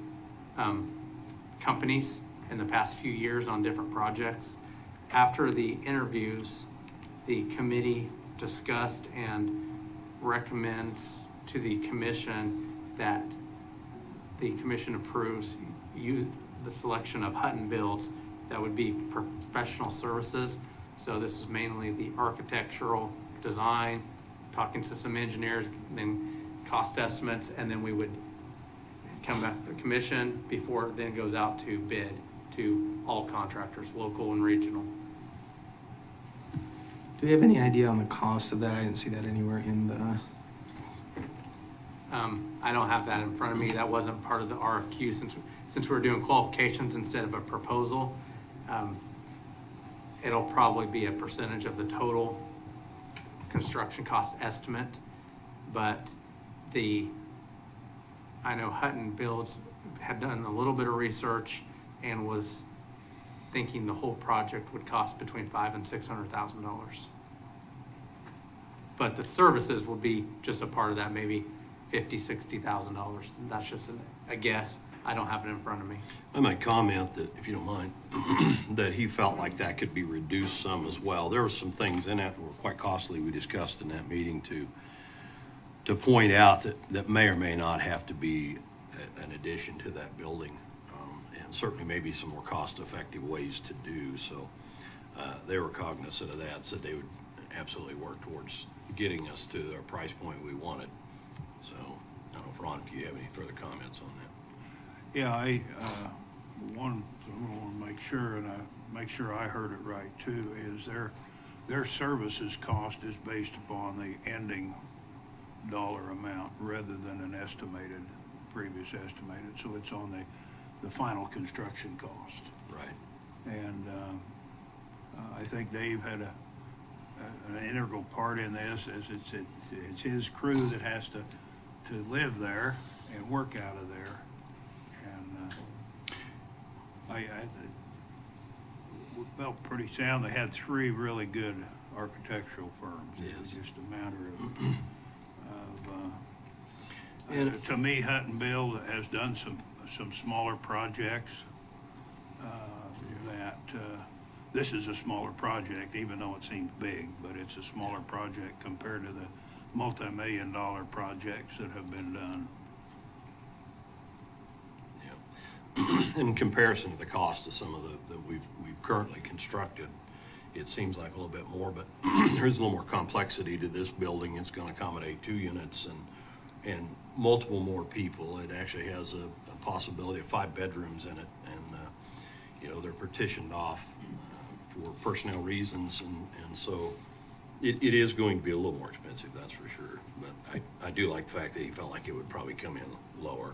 companies in the past few years on different projects. After the interviews, the committee discussed and recommends to the commission that the commission approves the selection of Hutton Builds. That would be professional services. So this is mainly the architectural design, talking to some engineers, then cost estimates, and then we would come back to the commission before it then goes out to bid to all contractors, local and regional. Do we have any idea on the cost of that? I didn't see that anywhere in the. I don't have that in front of me. That wasn't part of the RFQ since we're doing qualifications instead of a proposal. It'll probably be a percentage of the total construction cost estimate, but I know Hutton Builds had done a little bit of research and was thinking the whole project would cost between $500,000 and $600,000. But the services will be just a part of that, maybe $50,000, $60,000. That's just a guess. I don't have it in front of me. I might comment that, if you don't mind, that he felt like that could be reduced some as well. There were some things in it that were quite costly we discussed in that meeting to point out that may or may not have to be an addition to that building. And certainly maybe some more cost-effective ways to do so. They were cognizant of that, said they would absolutely work towards getting us to the price point we wanted. So, I don't know, Ron, if you have any further comments on that. Yeah, I want to make sure, and make sure I heard it right too, is their services cost is based upon the ending dollar amount rather than an estimated, previous estimated. So it's on the final construction cost. Right. And I think Dave had an integral part in this, as it's his crew that has to live there and work out of there. And I felt pretty sound. They had 3 really good architectural firms. Yes. It was just a matter of to me, Hutton Build has done some smaller projects this is a smaller project, even though it seems big, but it's a smaller project compared to the multi-million-dollar projects that have been done. Yeah. In comparison to the cost of some of that we've currently constructed, it seems like a little bit more, but there is a little more complexity to this building. It's going to accommodate 2 units and multiple more people. It actually has a possibility of 5 bedrooms in it, and they're partitioned off for personnel reasons, and so it is going to be a little more expensive, that's for sure. But I do like the fact that he felt like it would probably come in lower.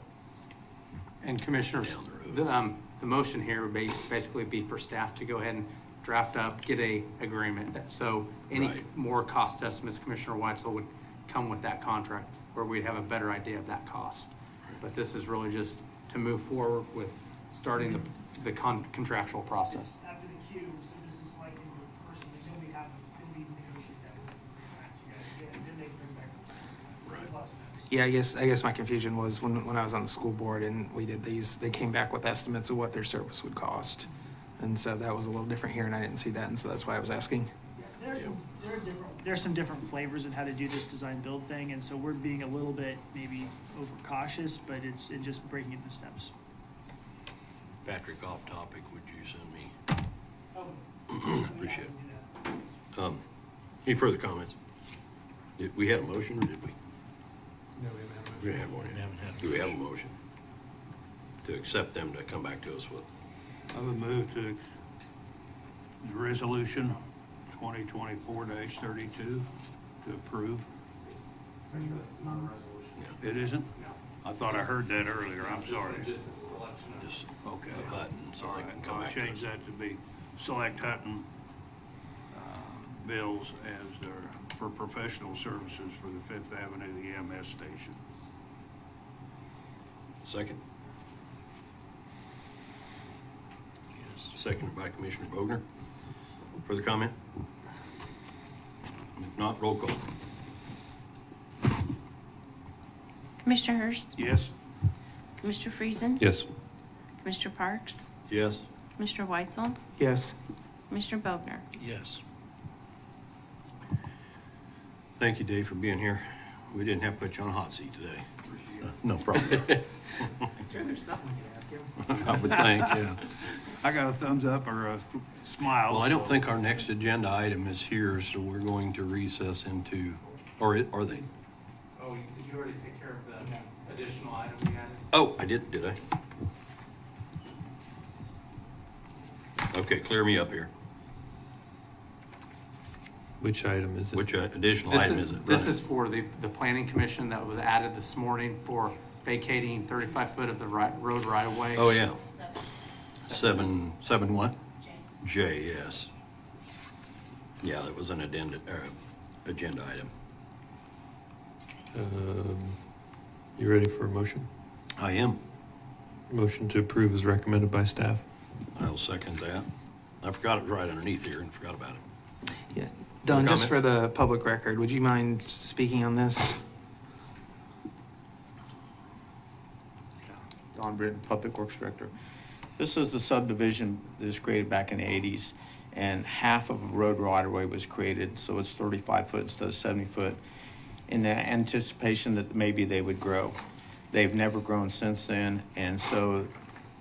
And Commissioners, Down the road. the motion here would basically be for staff to go ahead and draft up, get a agreement that, so any Right. more cost estimates, Commissioner Weitzel would come with that contract where we'd have a better idea of that cost. But this is really just to move forward with starting the contractual process. After the queue, so this is selecting the person, then we have, then we negotiate that with you guys, and then they bring back. So there's lots of steps. Yeah, I guess my confusion was when I was on the school board and we did these, they came back with estimates of what their service would cost. And so that was a little different here and I didn't see that, and so that's why I was asking. There's some different flavors of how to do this design build thing, and so we're being a little bit maybe overcautious, but it's just breaking it into steps. Patrick, off topic, would you send me? Appreciate it. Any further comments? Did we have a motion, or did we? No, we haven't had a We didn't have one yet. Do we have a motion to accept them to come back to us with? I would move to the resolution 2024-32 to approve. It isn't? I thought I heard that earlier, I'm sorry. Just Okay. a button so All they right, can come I'll back to change us. that to be Select Hutton bills as their, for professional services for the Fifth Avenue EMS station. Second? Yes. Seconded by Commissioner Bogner. Further comment? If not, roll call. Commissioner Hurst, Yes? Commissioner Friesen, Yes. Commissioner Parks, Yes? Commissioner Weitzel, Yes. Commissioner Bogner. Yes. Thank you, Dave, for being here. We didn't have to put you on a hot seat today. No problem. Sure, there's something we can ask him. I would think, yeah. I got a thumbs up or a smile. Well, I don't so- think our next agenda item is here, so we're going to recess into, or are they? Oh, did you already take care of the additional items you had? Oh, I did I? Okay, clear me up here. Which item is it? Which additional item is it? This Run it. is for the planning commission that was added this morning for vacating 35 foot of the road right of way. Oh, yeah. Seven what? J, yes. Yeah, that was an agenda item. You ready for a motion? I am. Motion to approve is recommended by staff. I'll second that. I forgot it was right underneath here and forgot about it. Yeah. Don, just comments? for the public record, would you mind speaking on this? Don Britton, Public Works Director. This is the subdivision that was created back in the 80s, and half of a road right-of-way was created, so it's 35 foot instead of 70 foot, in the anticipation that maybe they would grow. They've never grown since then, and so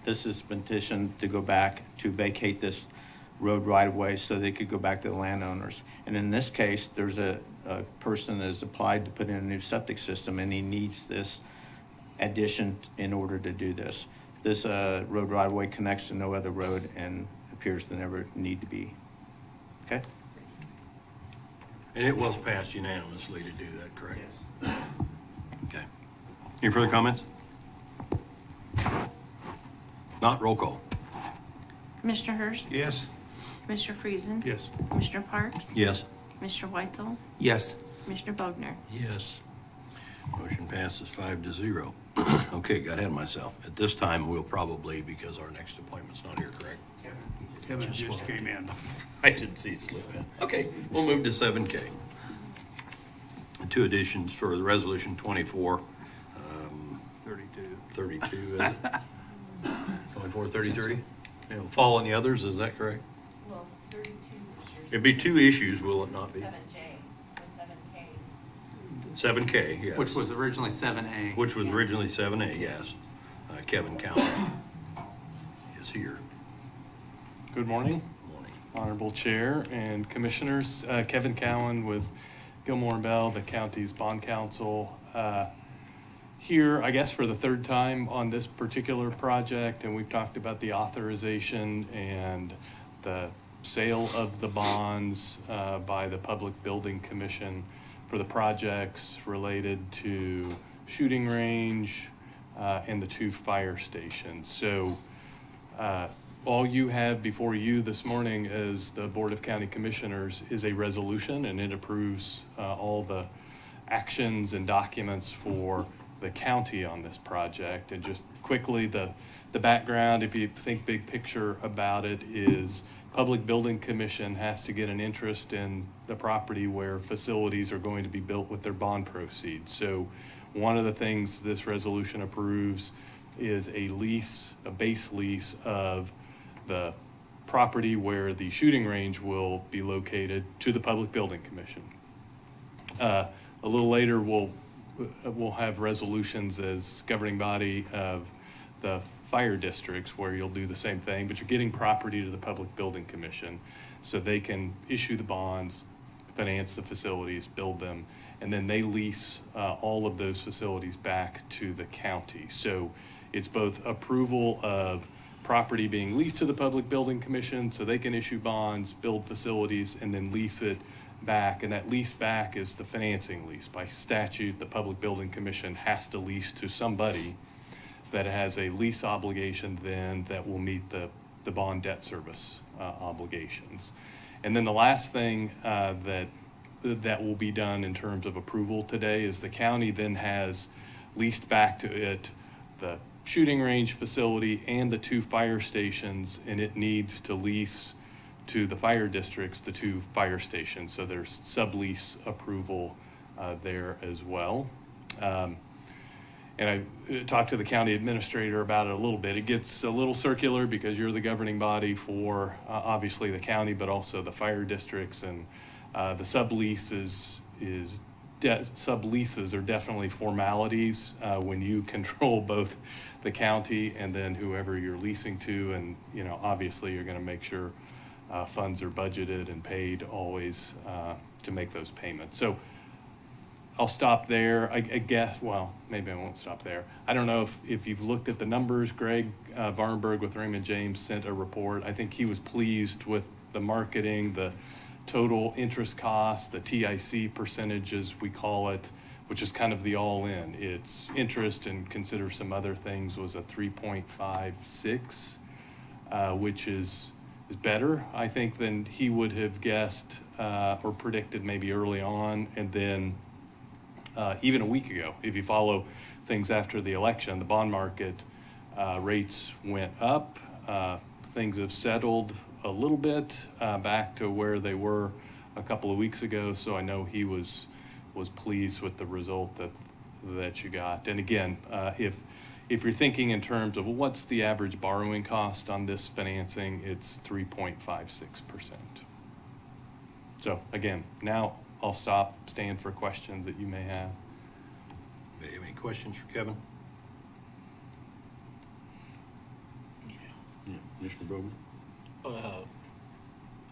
this is petitioned to go back to vacate this road right-of-way so they could go back to the landowners. And in this case, there's a person that has applied to put in a new septic system, and he needs this addition in order to do this. This road right-of-way connects to no other road and appears to never need to be. Okay? And it was passed unanimously to do that, correct? Yes. Okay. Any further comments? Not roll call. Commissioner Hurst, Yes? Commissioner Friesen, Yes. Commissioner Parks, Yes. Commissioner Weitzel, Yes. Commissioner Bogner. Yes. Motion passes 5-0. Okay, got ahead of myself. At this time, we'll probably, because our next appointment's not here, correct? Kevin just came in. I didn't see it slip in. Okay, we'll move to 7K. Two additions for the resolution 24, 32. 32, is it? 24, 33? It'll fall on the others, is that correct? Well, 32 was yours. It'd be two issues, will it not be? 7J, so 7K. 7K, yes. Which was originally 7A. Which was originally 7A, yes. Kevin Cowan is here. Good morning, Morning. Honorable Chair and Commissioners. Kevin Cowan with Gilmore and Bell, the county's bond counsel. Here, I guess, for the third time on this particular project, and we've talked about the authorization and the sale of the bonds by the Public Building Commission for the projects related to shooting range and the 2 fire stations. So all you have before you this morning as the Board of County Commissioners is a resolution, and it approves all the actions and documents for the county on this project. And just quickly, the background, if you think big picture about it, is Public Building Commission has to get an interest in the property where facilities are going to be built with their bond proceeds. So one of the things this resolution approves is a lease, a base lease of the property where the shooting range will be located to the Public Building Commission. A little later, we'll have resolutions as governing body of the fire districts where you'll do the same thing, but you're getting property to the Public Building Commission so they can issue the bonds, finance the facilities, build them, and then they lease all of those facilities back to the county. So it's both approval of property being leased to the Public Building Commission so they can issue bonds, build facilities, and then lease it back. And that lease back is the financing lease. By statute, the Public Building Commission has to lease to somebody that has a lease obligation then that will meet the bond debt service obligations. And then the last thing that will be done in terms of approval today is the county then has leased back to it the shooting range facility and the 2 fire stations, and it needs to lease to the fire districts the 2 fire stations. So there's sublease approval there as well. And I talked to the county administrator about it a little bit. It gets a little circular because you're the governing body for obviously the county, but also the fire districts, and the subleases subleases are definitely formalities when you control both the county and then whoever you're leasing to, and obviously you're going to make sure funds are budgeted and paid always to make those payments. So I'll stop there. I guess, well, maybe I won't stop there. I don't know if you've looked at the numbers. Greg Varnberg with Raymond James sent a report. I think he was pleased with the marketing, the total interest cost, the TIC percentages we call it, which is kind of the all-in. It's interest and consider some other things, was a 3.56, which is better, I think, than he would have guessed or predicted maybe early on. And then even a week ago, if you follow things after the election, the bond market rates went up. Things have settled a little bit back to where they were a couple of weeks ago. So I know he was pleased with the result that you got. And again, if you're thinking in terms of what's the average borrowing cost on this financing, it's 3.56%. So again, now I'll stop, stand for questions that you may have. Do you have any questions for Kevin? Yeah, Commissioner Bowman? I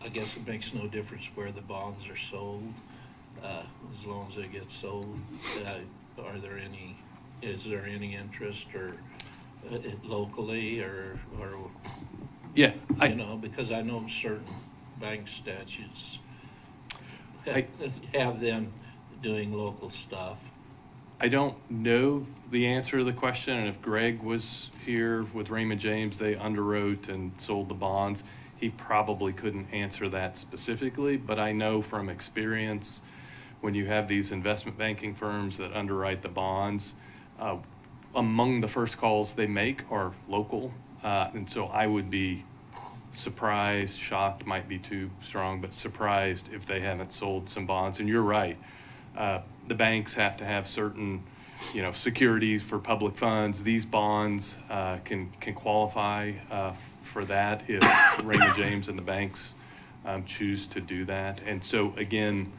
guess it makes no difference where the bonds are sold, as long as they get sold. Is there any interest or locally or Yeah, because I know certain bank statutes have them doing local stuff. I don't know the answer to the question, and if Greg was here with Raymond James, they underwrote and sold the bonds, he probably couldn't answer that specifically, but I know from experience when you have these investment banking firms that underwrite the bonds, among the first calls they make are local, and so I would be surprised, shocked might be too strong, but surprised if they haven't sold some bonds. And you're right, the banks have to have certain securities for public funds. These bonds can qualify for that if Raymond James and the banks choose to do that. And so again,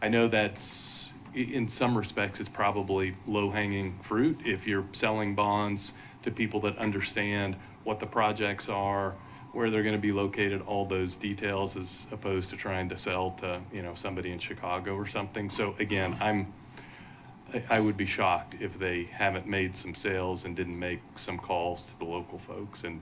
I know that's in some respects it's probably low-hanging fruit if you're selling bonds to people that understand what the projects are, where they're going to be located, all those details, as opposed to trying to sell to somebody in Chicago or something. So again, I would be shocked if they haven't made some sales and didn't make some calls to the local folks. And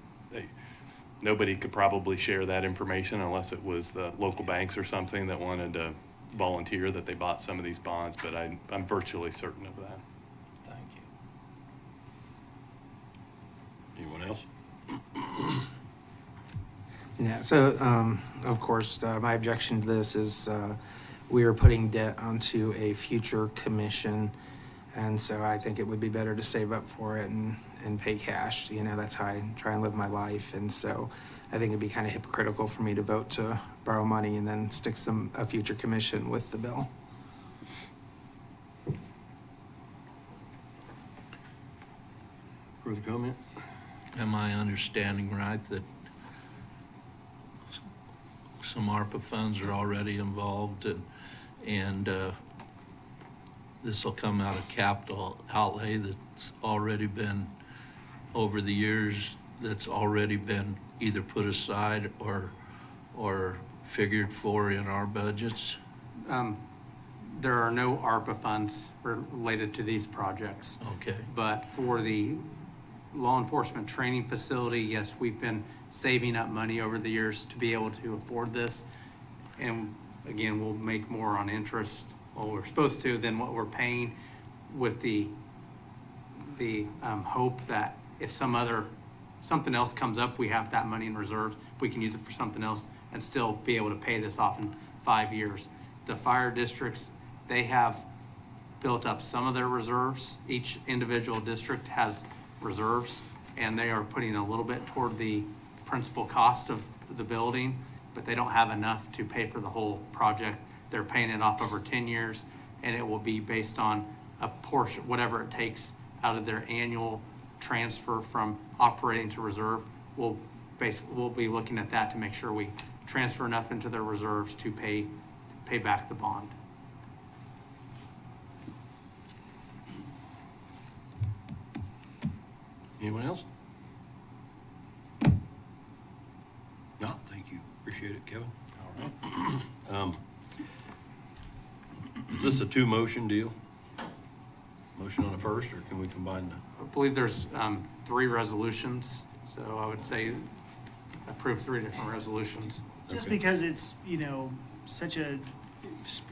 nobody could probably share that information unless it was the local banks or something that wanted to volunteer that they bought some of these bonds, but I'm virtually certain of that. Thank you. Anyone else? Yeah, so, of course, my objection to this is, we are putting debt onto a future commission. And so I think it would be better to save up for it and pay cash. You know, that's how I try and live my life. And so I think it'd be kind of hypocritical for me to vote to borrow money and then stick a future commission with the bill. Further comment? Am I understanding right that some ARPA funds are already involved and this will come out of capital outlay that's already been, over the years, that's already been either put aside or figured for in our budgets? There are no ARPA funds related to these projects. Okay. But for the law enforcement training facility, yes, we've been saving up money over the years to be able to afford this. And again, we'll make more on interest, well, we're supposed to, than what we're paying, with the hope that if something else comes up, we have that money in reserves, we can use it for something else and still be able to pay this off in 5 years. The fire districts, they have built up some of their reserves. Each individual district has reserves, and they are putting a little bit toward the principal cost of the building, but they don't have enough to pay for the whole project. They're paying it off over 10 years, and it will be based on a portion, whatever it takes out of their annual transfer from operating to reserve. We'll be looking at that to make sure we transfer enough into their reserves to pay back the bond. Anyone else? No, thank you. Appreciate it, Kevin. All right. Is this a two-motion deal? Motion on the first, or can we combine the? I believe there's 3 resolutions, so I would say approve 3 different resolutions. Just Okay. because it's, you know, such a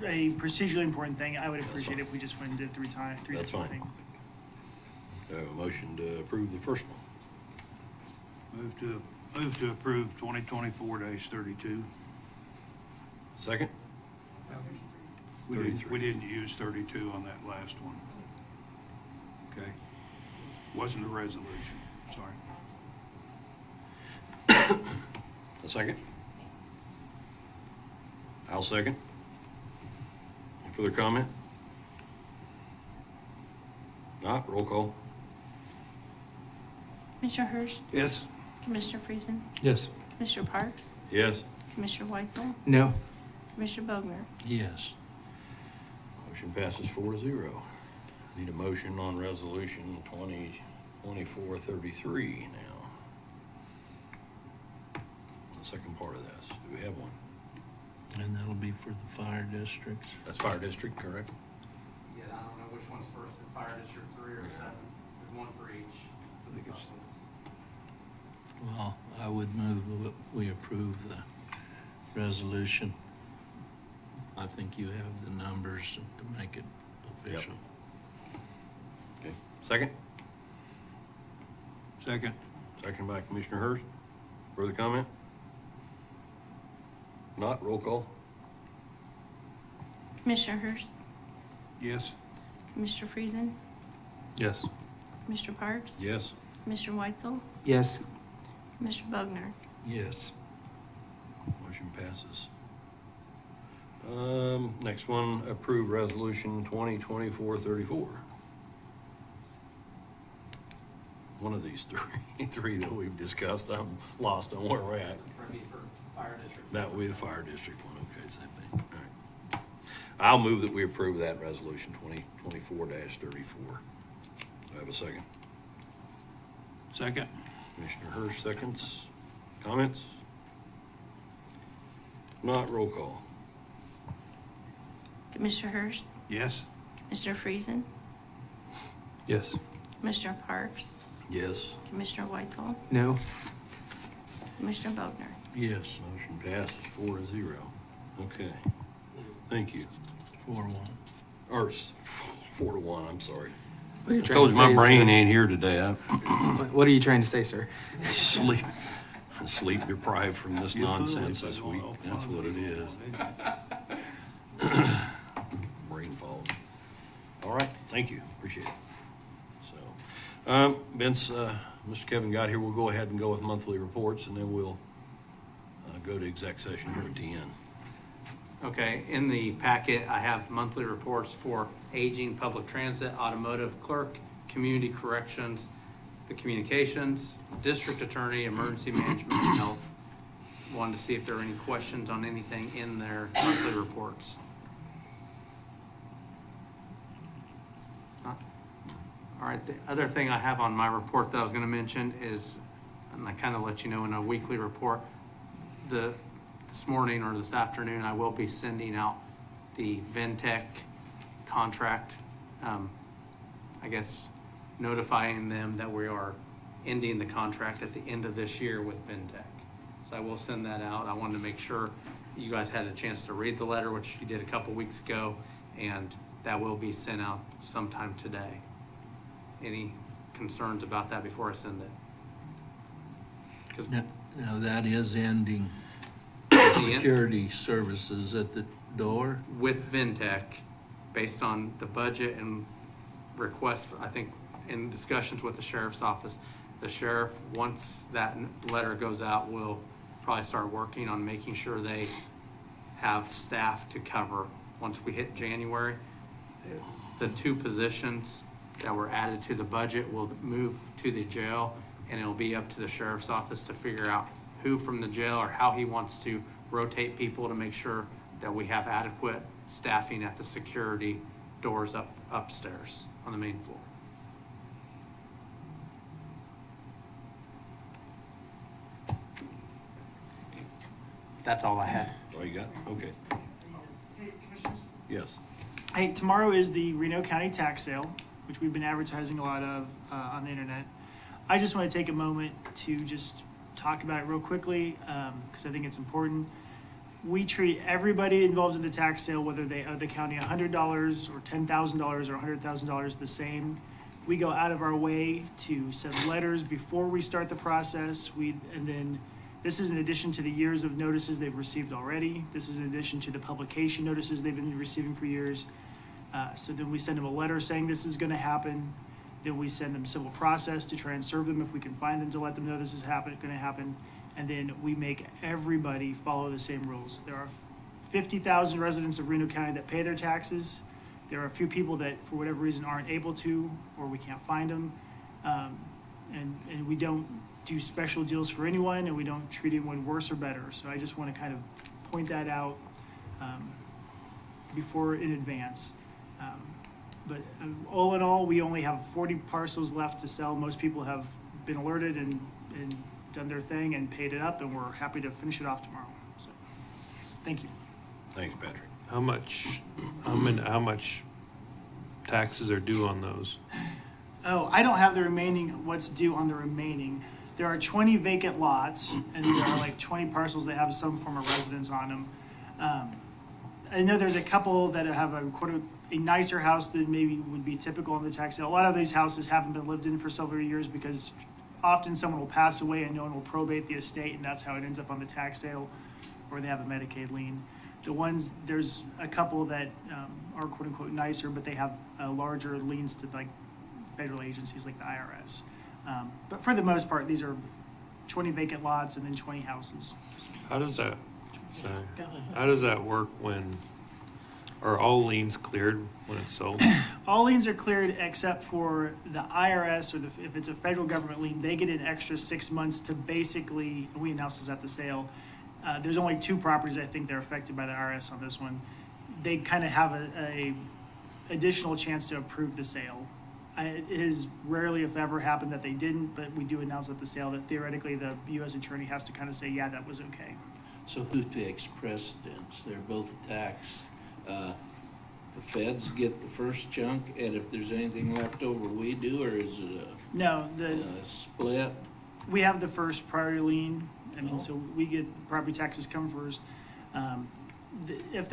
procedurally important thing, I would appreciate fine. it if we just went and did 3 times, 3 That's different fine. things. Do I have a motion to approve the first one? Move to approve 2024-32. Second? We 33. didn't use 32 on that last one. Okay. Wasn't a resolution, sorry. A second? I'll second. Any further comment? Not, roll call. Commissioner Hurst, Yes. Commissioner Friesen, Yes. Commissioner Parks, Yes. Commissioner Weitzel, No. Commissioner Bogner. Yes. Motion passes 4-0. Need a motion on resolution 2024-33 now. The second part of this, do we have one? And that'll be for the fire districts. That's fire district, correct? Yeah, I don't know which one's first, is Fire District 3 or 7? There's one for each. I think it's- Well, I would move that we approve the resolution. I think you have the numbers to make it official. Okay. Second? Second. Second by Commissioner Hurst. Further comment? Not, roll call. Commissioner Hurst, Yes. Commissioner Friesen, Yes. Commissioner Parks, Yes. Commissioner Weitzel, Yes. Commissioner Bogner. Yes. Motion passes. Next one, approve resolution 2024-34. One of these three that we've discussed, I'm lost on where we're at. For Fire District. That will be the fire district one, okay, same thing, all right. I'll move that we approve that resolution 2024-34. Do I have a second? Second. Commissioner Hurst seconds. Comments? Not, roll call. Commissioner Hurst, Yes. Commissioner Friesen, Yes. Commissioner Parks, Yes. Commissioner Weitzel, No. Commissioner Bogner. Yes. Motion passes 4-0. Okay. Thank you. 4-1. Or 4-1, I'm sorry. What are you I trying told to you my say, brain sir? ain't here today. I'm What are you trying to say, sir? sleep deprived from this nonsense this week. That's what it is. Brain fog. All right, thank you, appreciate it. So, Vince, Mr. Kevin got here, we'll go ahead and go with monthly reports, and then we'll go to exec session here at the end. Okay, in the packet, I have monthly reports for aging, public transit, automotive, clerk, community corrections, the communications, district attorney, emergency management, and health. Wanted to see if there are any questions on anything in their monthly reports. Not? All right, the other thing I have on my report that I was going to mention is, and I kind of let you know in a weekly report, this morning or this afternoon, I will be sending out the Ventec contract, I guess notifying them that we are ending the contract at the end of this year with Ventec. So I will send that out. I wanted to make sure you guys had a chance to read the letter, which you did a couple weeks ago, and that will be sent out sometime today. Any concerns about that before I send it? 'Cause Now that is ending security services at the door. with Ventec, based on the budget and requests, I think in discussions with the sheriff's office, the sheriff, once that letter goes out, will probably start working on making sure they have staff to cover once we hit January. The 2 positions that were added to the budget will move to the jail, and it'll be up to the sheriff's office to figure out who from the jail or how he wants to rotate people to make sure that we have adequate staffing at the security doors upstairs on the main floor. That's all I had. All you got? Okay. Hey, Commissioners. Yes. Hey, tomorrow is the Reno County tax sale, which we've been advertising a lot of on the internet. I just want to take a moment to just talk about it real quickly because I think it's important. We treat everybody involved in the tax sale, whether they owe the county $100 or $10,000 or $100,000, the same. We go out of our way to send letters before we start the process. And then this is in addition to the years of notices they've received already. This is in addition to the publication notices they've been receiving for years. So then we send them a letter saying this is going to happen. Then we send them civil process to try and serve them if we can find them to let them know this is going to happen. And then we make everybody follow the same rules. There are 50,000 residents of Reno County that pay their taxes. There are a few people that, for whatever reason, aren't able to, or we can't find them. And we don't do special deals for anyone, and we don't treat anyone worse or better. So I just want to kind of point that out before in advance. But all in all, we only have 40 parcels left to sell. Most people have been alerted and done their thing and paid it up, and we're happy to finish it off tomorrow. So, thank you. Thanks, Patrick. How much taxes are due on those? Oh, I don't have the remaining, what's due on the remaining. There are 20 vacant lots, and there are like 20 parcels that have some form of residence on them. I know there's a couple that have a nicer house than maybe would be typical on the tax sale. A lot of these houses haven't been lived in for several years because often someone will pass away and no one will probate the estate, and that's how it ends up on the tax sale, or they have a Medicaid lien. There's a couple that are quote unquote nicer, but they have larger liens to like federal agencies like the IRS. But for the most part, these are 20 vacant lots and then 20 houses. How does that work when, are all liens cleared when it's sold? All liens are cleared except for the IRS, or if it's a federal government lien, they get an extra 6 months to basically, we announced this at the sale. There's only 2 properties I think they're affected by the IRS on this one. They kind of have a additional chance to approve the sale. It has rarely, if ever, happened that they didn't, but we do announce at the sale that theoretically the U.S. attorney has to kind of say, yeah, that was okay. So who takes precedence? They're both taxed. The feds get the first chunk, and if there's anything left over, we do, or is it No, a split? we have the first priority lien, I mean, so we get property taxes come first. If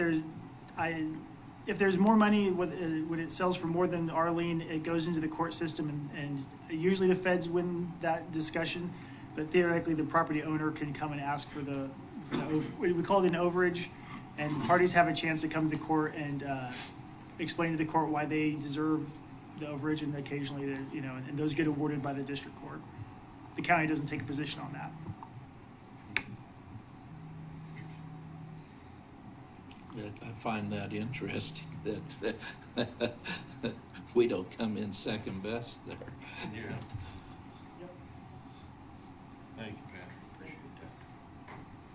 there's more money when it sells for more than our lien, it goes into the court system, and usually the feds win that discussion. But theoretically, the property owner can come and ask for we call it an overage, and parties have a chance to come to court and explain to the court why they deserve the overage, and occasionally, and those get awarded by the district court. The county doesn't take a position on that. I find that interesting that we don't come in second best there. Yeah. Thank you, Patrick. Appreciate that.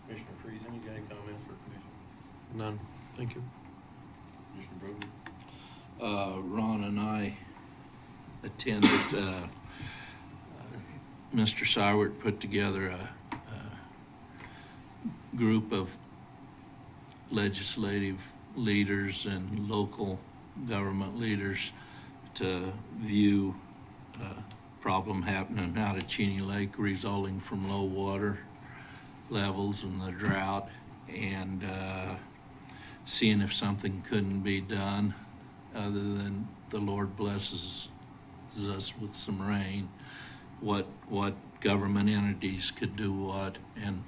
Commissioner Friesen, you got any comments for Commissioner? None. Thank you. Commissioner Brogan? Ron and I attended, Mr. Sywert put together a group of legislative leaders and local government leaders to view problem happening out at Cheney Lake resulting from low water levels and the drought, and seeing if something couldn't be done other than the Lord blesses us with some rain, what government entities could do what. And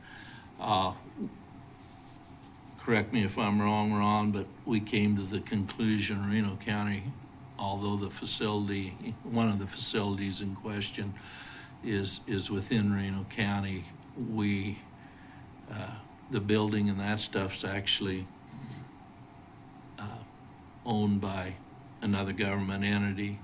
correct me if I'm wrong, Ron, but we came to the conclusion Reno County, although one of the facilities in question is within Reno County, the building and that stuff's actually owned by another government entity.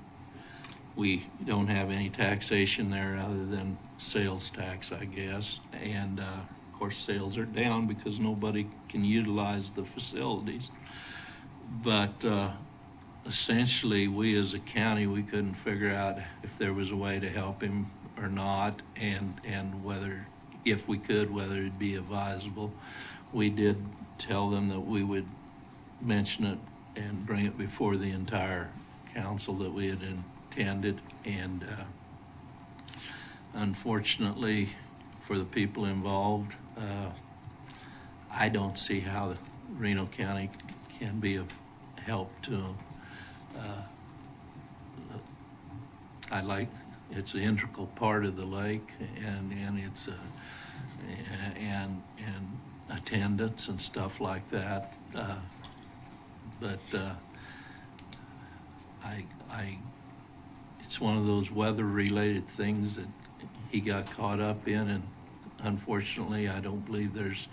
We don't have any taxation there other than sales tax, I guess. And of course, sales are down because nobody can utilize the facilities. But essentially, we as a county, we couldn't figure out if there was a way to help him or not, and whether, if we could, whether it'd be advisable. We did tell them that we would mention it and bring it before the entire council that we had intended, and unfortunately for the people involved, I don't see how Reno County can be of help to them. It's an integral part of the lake, and it's and attendance and stuff like that. But it's one of those weather-related things that he got caught up in, and unfortunately, I don't believe there's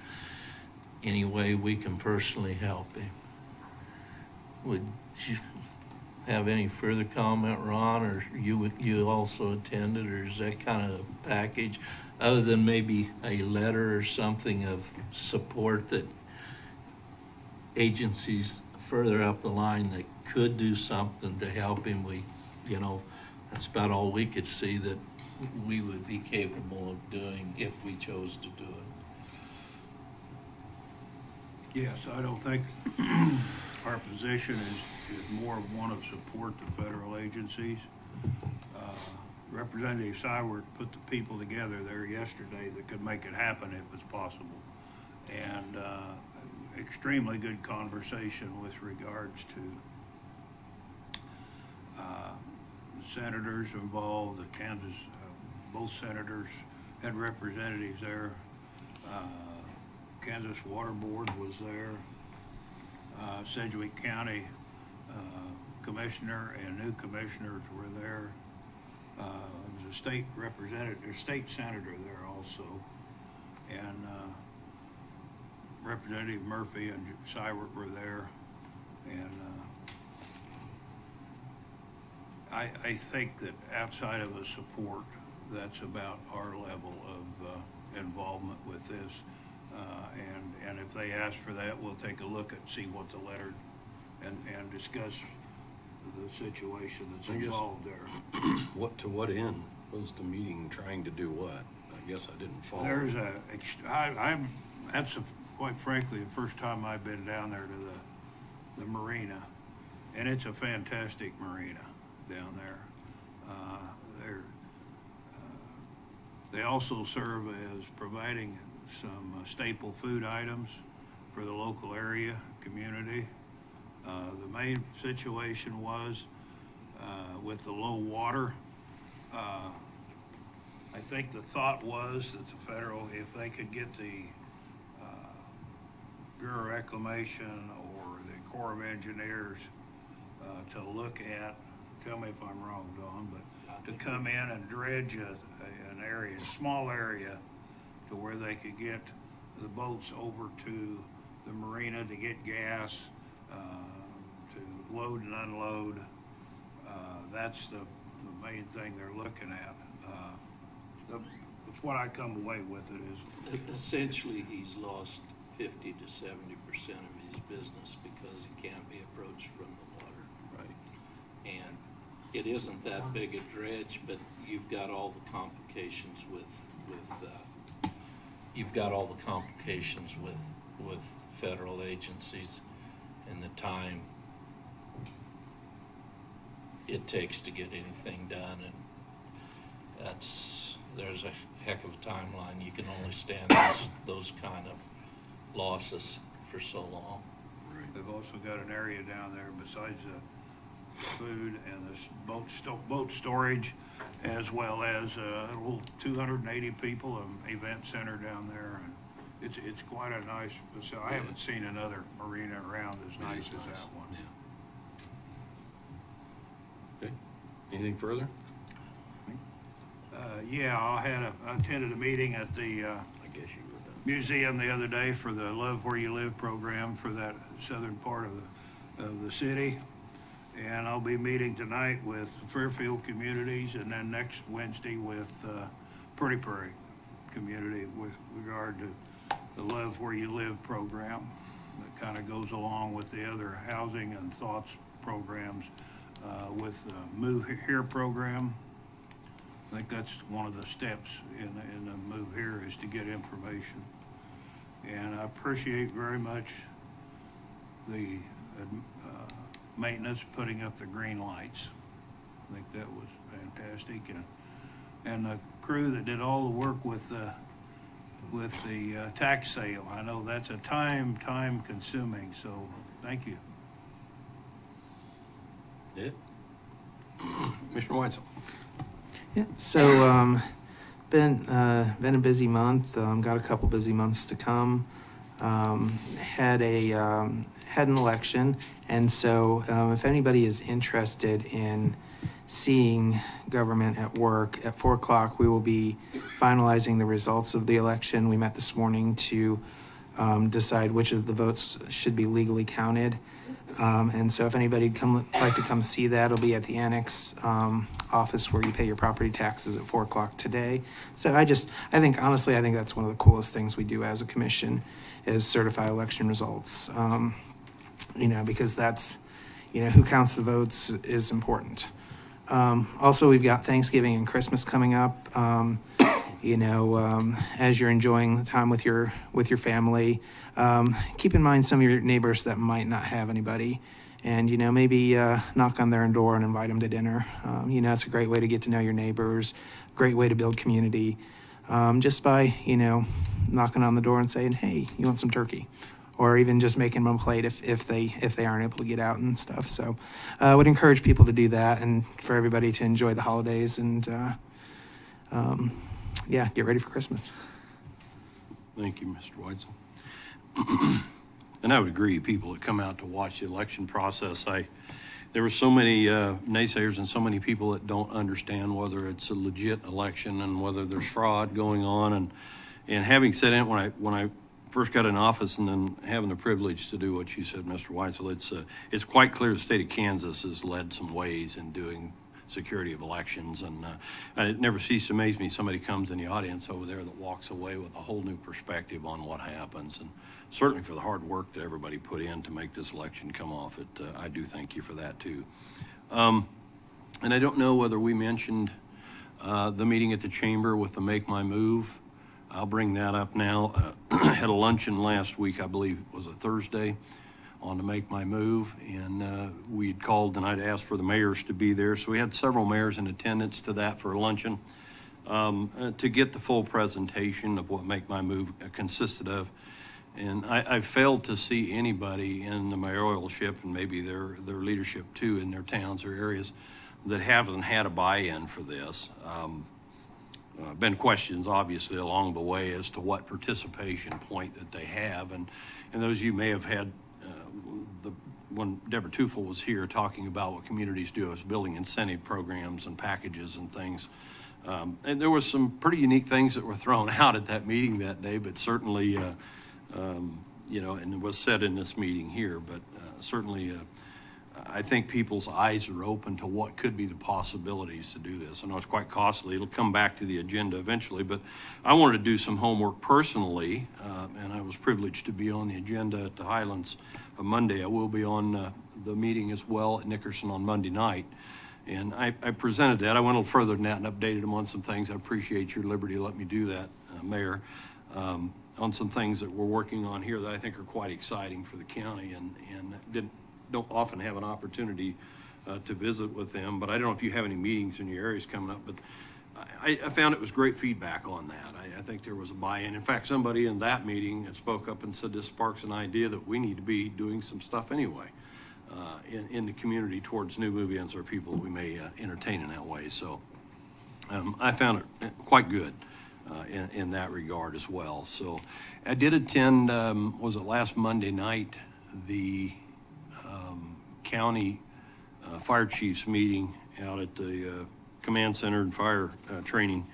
any way we can personally help him. Would you have any further comment, Ron, or you also attended, or is that kind of a package, other than maybe a letter or something of support that agencies further up the line that could do something to help him? That's about all we could see that we would be capable of doing if we chose to do it. Yes, I don't think our position is more of one of support to federal agencies. Representative Sywert put the people together there yesterday that could make it happen if it's possible. And extremely good conversation with regards to senators involved. The Kansas, both senators had representatives there. Kansas Water Board was there. Sedgwick County commissioner and new commissioners were there. There was a state representative, a state senator there also, and Representative Murphy and Sywert were there, and I think that outside of the support, that's about our level of involvement with this. And if they ask for that, we'll take a look and see what the letter and discuss the situation that's involved there. To what end was the meeting trying to do what? I guess I didn't follow. That's quite frankly the first time I've been down there to the marina, and it's a fantastic marina down there. They also serve as providing some staple food items for the local area, community. The main situation was with the low water. I think the thought was that the federal, if they could get the Bureau of Reclamation or the Corps of Engineers to look at, tell me if I'm wrong, Don, but to come in and dredge an area, a small area, to where they could get the boats over to the marina to get gas, to load and unload. That's the main thing they're looking at. That's what I come away with it is. Essentially, he's lost 50 to 70% of his business because he can't be approached from the water. Right. And it isn't that big a dredge, but you've got all the complications with federal agencies and the time it takes to get anything done, and there's a heck of a timeline. You can only stand those kind of losses for so long. Right. They've also got an area down there besides the food and the boat storage, as well as a little 280 people event center down there. And it's quite a nice facility. I haven't seen another marina around as nice as that one. Yeah. Okay. Anything further? I attended a meeting at the I guess you were done. museum the other day for the Love Where You Live program for that southern part of the city. And I'll be meeting tonight with Fairfield Communities, and then next Wednesday with Pretty Prairie Community with regard to the Love Where You Live program. That kind of goes along with the other housing and thoughts programs with the Move Here program. I think that's one of the steps in the Move Here is to get information. And I appreciate very much the maintenance putting up the green lights. I think that was fantastic. And the crew that did all the work with the tax sale. I know that's a time consuming, so thank you. Yeah. Commissioner Weitzel. Yeah, so been a busy month. Got a couple busy months to come. Had an election, and so if anybody is interested in seeing government at work, at 4 o'clock we will be finalizing the results of the election. We met this morning to decide which of the votes should be legally counted. And so if anybody would like to come see that, it'll be at the annex office where you pay your property taxes at 4 o'clock today. So I think that's one of the coolest things we do as a commission is certify election results. Because that's, who counts the votes is important. Also, we've got Thanksgiving and Christmas coming up. As you're enjoying the time with your family, keep in mind some of your neighbors that might not have anybody, and maybe knock on their door and invite them to dinner. It's a great way to get to know your neighbors, great way to build community, just by knocking on the door and saying, hey, you want some turkey, or even just making them a plate if they aren't able to get out and stuff. So I would encourage people to do that, and for everybody to enjoy the holidays and get ready for Christmas. Thank you, Mr. Weitzel. And I would agree, people that come out to watch the election process, there were so many naysayers and so many people that don't understand whether it's a legit election and whether there's fraud going on. And having said it, when I first got in office and then having the privilege to do what you said, Mr. Weitzel, it's quite clear the state of Kansas has led some ways in doing security of elections, and it never ceased to amaze me. Somebody comes in the audience over there that walks away with a whole new perspective on what happens, and certainly for the hard work that everybody put in to make this election come off. I do thank you for that too. And I don't know whether we mentioned the meeting at the chamber with the Make My Move. I'll bring that up now. Had a luncheon last week, I believe it was a Thursday, on to Make My Move, and we'd called and I'd asked for the mayors to be there, so we had several mayors in attendance to that for luncheon. to get the full presentation of what Make My Move consisted of. And I failed to see anybody in the mayoralship, and maybe their leadership too, in their towns or areas, that haven't had a buy-in for this. Been questions, obviously, along the way as to what participation point that they have. And those of you may have had, when Deborah Tufel was here talking about what communities do as building incentive programs and packages and things. And there was some pretty unique things that were thrown out at that meeting that day, but certainly, you know, and it was said in this meeting here, but certainly I think people's eyes are open to what could be the possibilities to do this. I know it's quite costly. It'll come back to the agenda eventually, but I wanted to do some homework personally, and I was privileged to be on the agenda at the Highlands on Monday. I will be on the meeting as well at Nickerson on Monday night. And I presented that. I went a little further than that and updated them on some things. I appreciate your liberty to let me do that, Mayor, on some things that we're working on here that I think are quite exciting for the county, and don't often have an opportunity to visit with them. But I don't know if you have any meetings in your areas coming up, but I found it was great feedback on that. I think there was a buy-in. In fact, somebody in that meeting spoke up and said this sparks an idea that we need to be doing some stuff anyway. In the community towards new move-ins or people that we may entertain in that way. So I found it quite good in that regard as well. So I did attend, was it last Monday night, the county fire chiefs meeting out at the command center and fire training.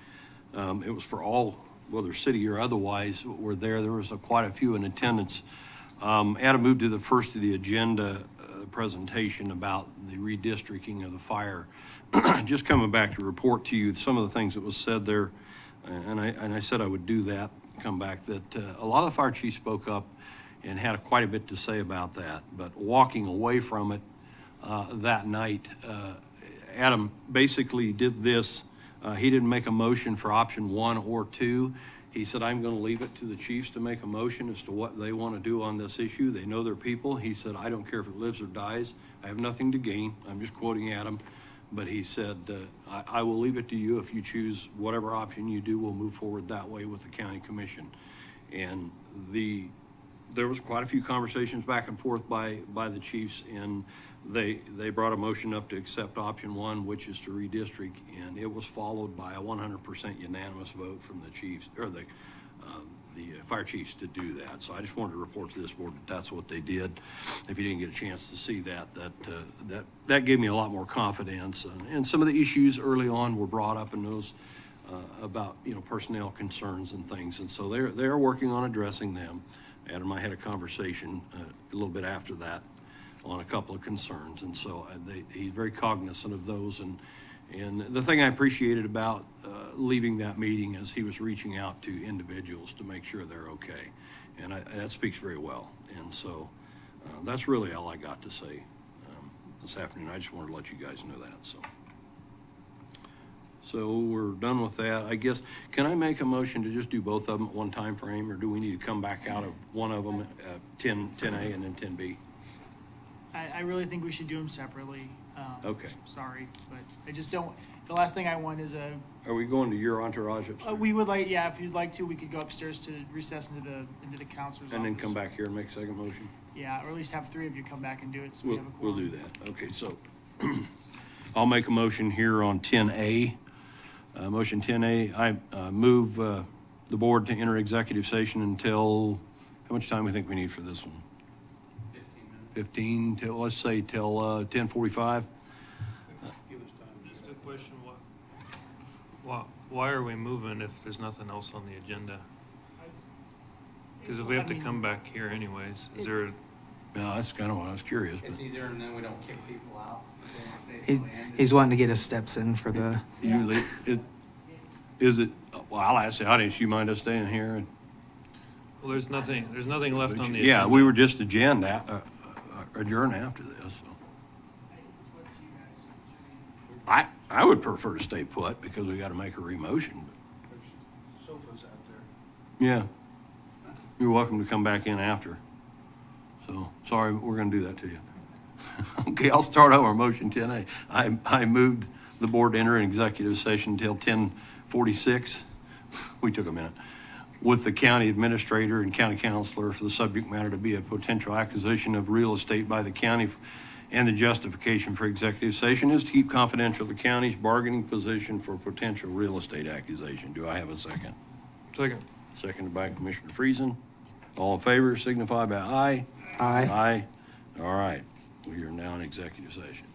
It was for all, whether city or otherwise, were there. There was quite a few in attendance. Adam moved to the first of the agenda presentation about the redistricting of the fire. Just coming back to report to you some of the things that was said there, and I said I would do that, come back, that a lot of the fire chiefs spoke up and had quite a bit to say about that. But walking away from it that night, Adam basically did this. He didn't make a motion for option 1 or 2. He said, I'm going to leave it to the chiefs to make a motion as to what they want to do on this issue. They know their people. He said, I don't care if it lives or dies. I have nothing to gain. I'm just quoting Adam. But he said, I will leave it to you. If you choose whatever option you do, we'll move forward that way with the county commission. And there was quite a few conversations back and forth by the chiefs, and they brought a motion up to accept option 1, which is to redistrict, and it was followed by a 100% unanimous vote from the chiefs, or the fire chiefs, to do that. So I just wanted to report to this board that that's what they did. If you didn't get a chance to see that gave me a lot more confidence. And some of the issues early on were brought up in those about, you know, personnel concerns and things, and so they're working on addressing them. Adam and I had a conversation a little bit after that on a couple of concerns, and so he's very cognizant of those. And the thing I appreciated about leaving that meeting is he was reaching out to individuals to make sure they're okay, and that speaks very well. And so that's really all I got to say this afternoon. I just wanted to let you guys know that. So we're done with that. I guess, can I make a motion to just do both of them at one time frame, or do we need to come back out of one of them, 10A and then 10B? I really think we should do them separately. Okay. Sorry, but I just don't, the last thing I want is Are we going to your entourage upstairs? we would like, yeah, if you'd like to, we could go upstairs to recess into the counselor's office. And then come back here and make a second motion? Yeah, or at least have 3 of you come back and do it so we have a We'll quorum. do that. Okay, so I'll make a motion here on 10A. Motion 10A, I move the board to enter executive session until, how much time we think we need for this one? 15 till, let's say till 10:45. Give us time. Just a question, why are we moving if there's nothing else on the agenda? Because if we have to come back here anyways, is there? Yeah, that's kind of what I was curious. It's easier, and then we don't kick people out. He's wanting to get his steps in for the. Is it? Well, I'll ask the audience. You mind us staying here? And, Well, there's nothing left on the agenda. yeah, we were just adjourn after this. So. I would prefer to stay put because we got to make a remotion. There's sofas out there. Yeah, you're welcome to come back in after. So sorry, we're going to do that to you. Okay, I'll start over motion 10A. I moved the board to enter an executive session until 10:45 46, we took a minute, with the county administrator and county counselor for the subject matter to be a potential acquisition of real estate by the county, and the justification for executive session is to keep confidential the county's bargaining position for potential real estate accusation. Do I have a second? Second. Seconded by Commissioner Friesen. All in favor signify by aye. Aye. Aye. All right. We are now in executive session.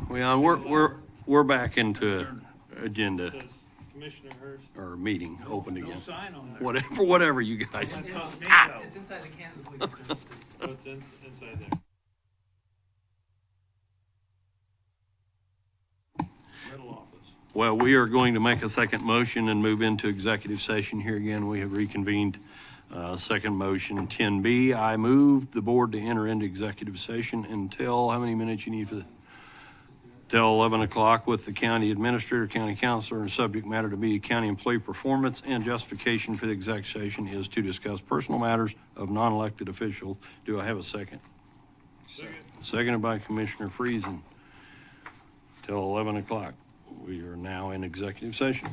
Well, we're back into agenda Commissioner Hurst. or meeting open again. No sign on there. Whatever you guys. It's inside the Kansas Legal Services. Oh, it's inside there. Middle office. Well, we are going to make a second motion and move into executive session here again. We have reconvened. Second motion, 10B. I moved the board to enter into executive session until, how many minutes you need for that? Till 11 o'clock with the county administrator, county counselor, and subject matter to be county employee performance, and justification for the exec session is to discuss personal matters of non-elected officials. Do I have a second? Seconded by Commissioner Friesen. Till 11 o'clock. We are now in executive session.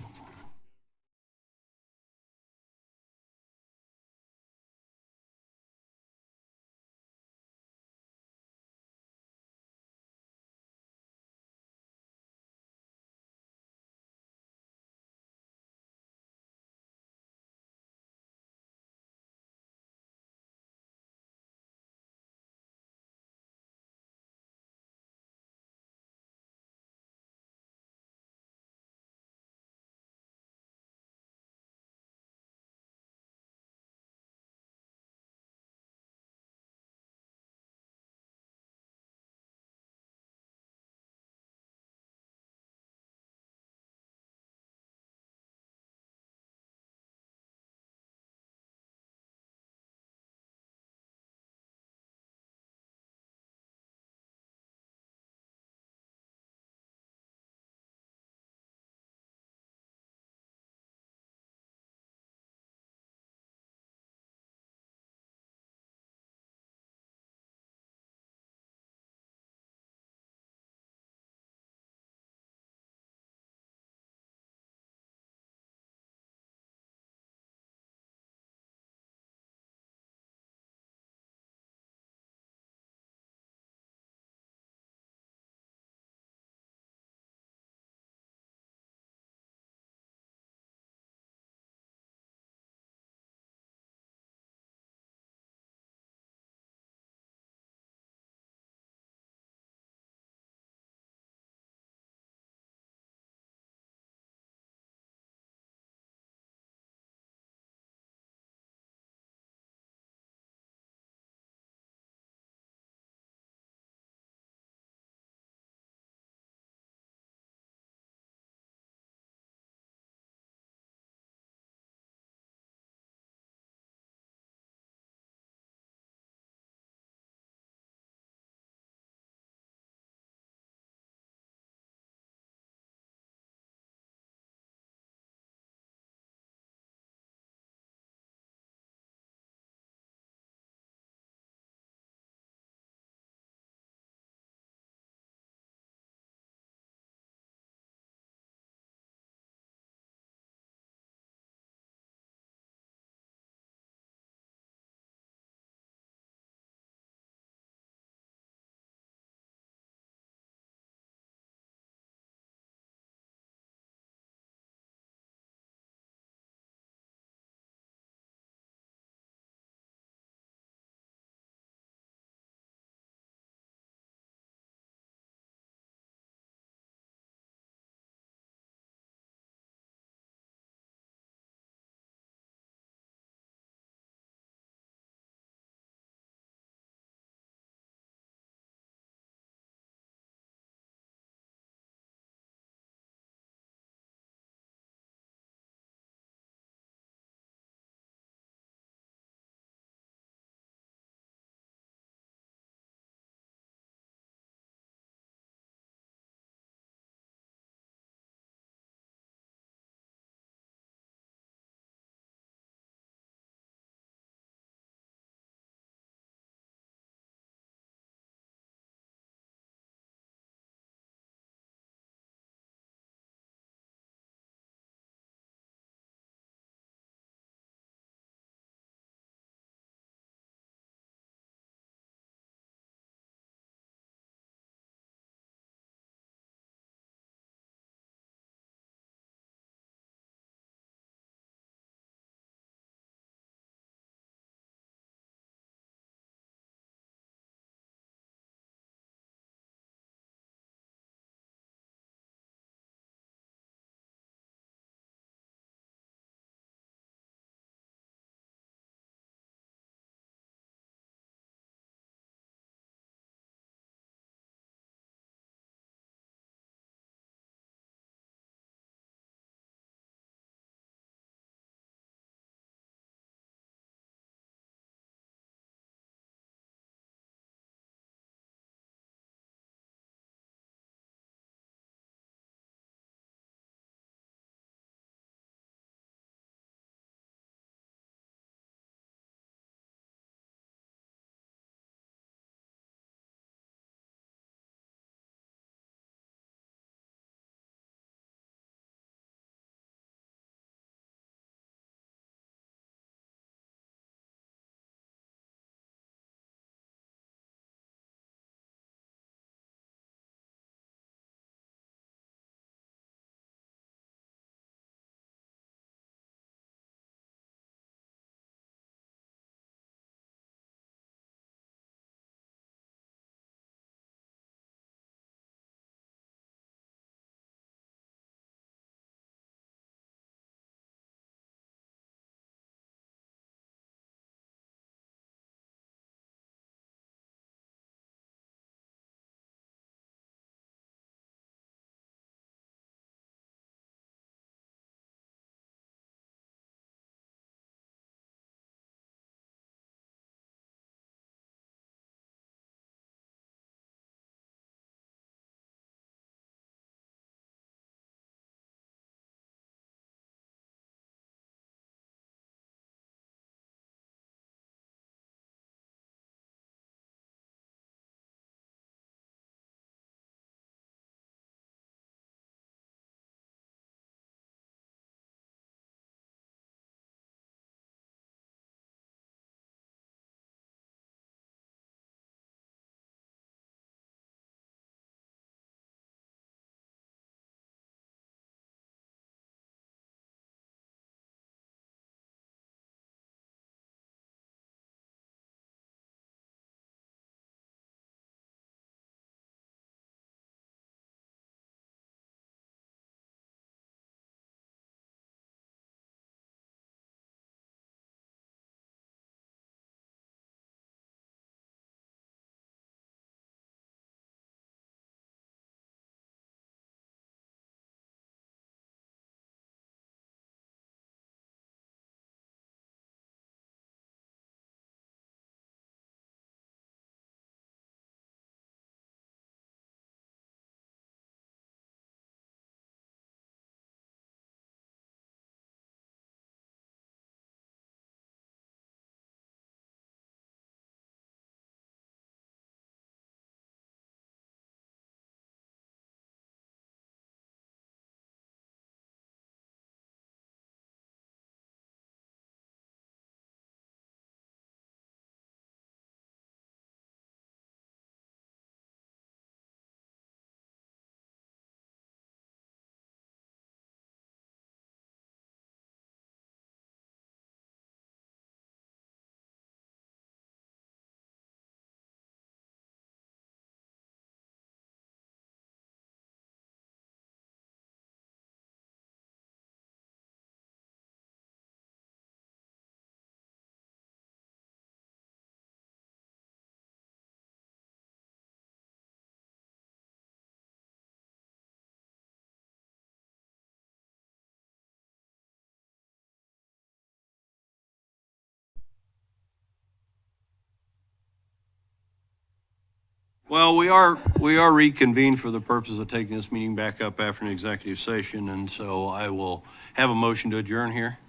Well, we are reconvened for the purpose of taking this meeting back up after an executive session, and so I will have a motion to adjourn here.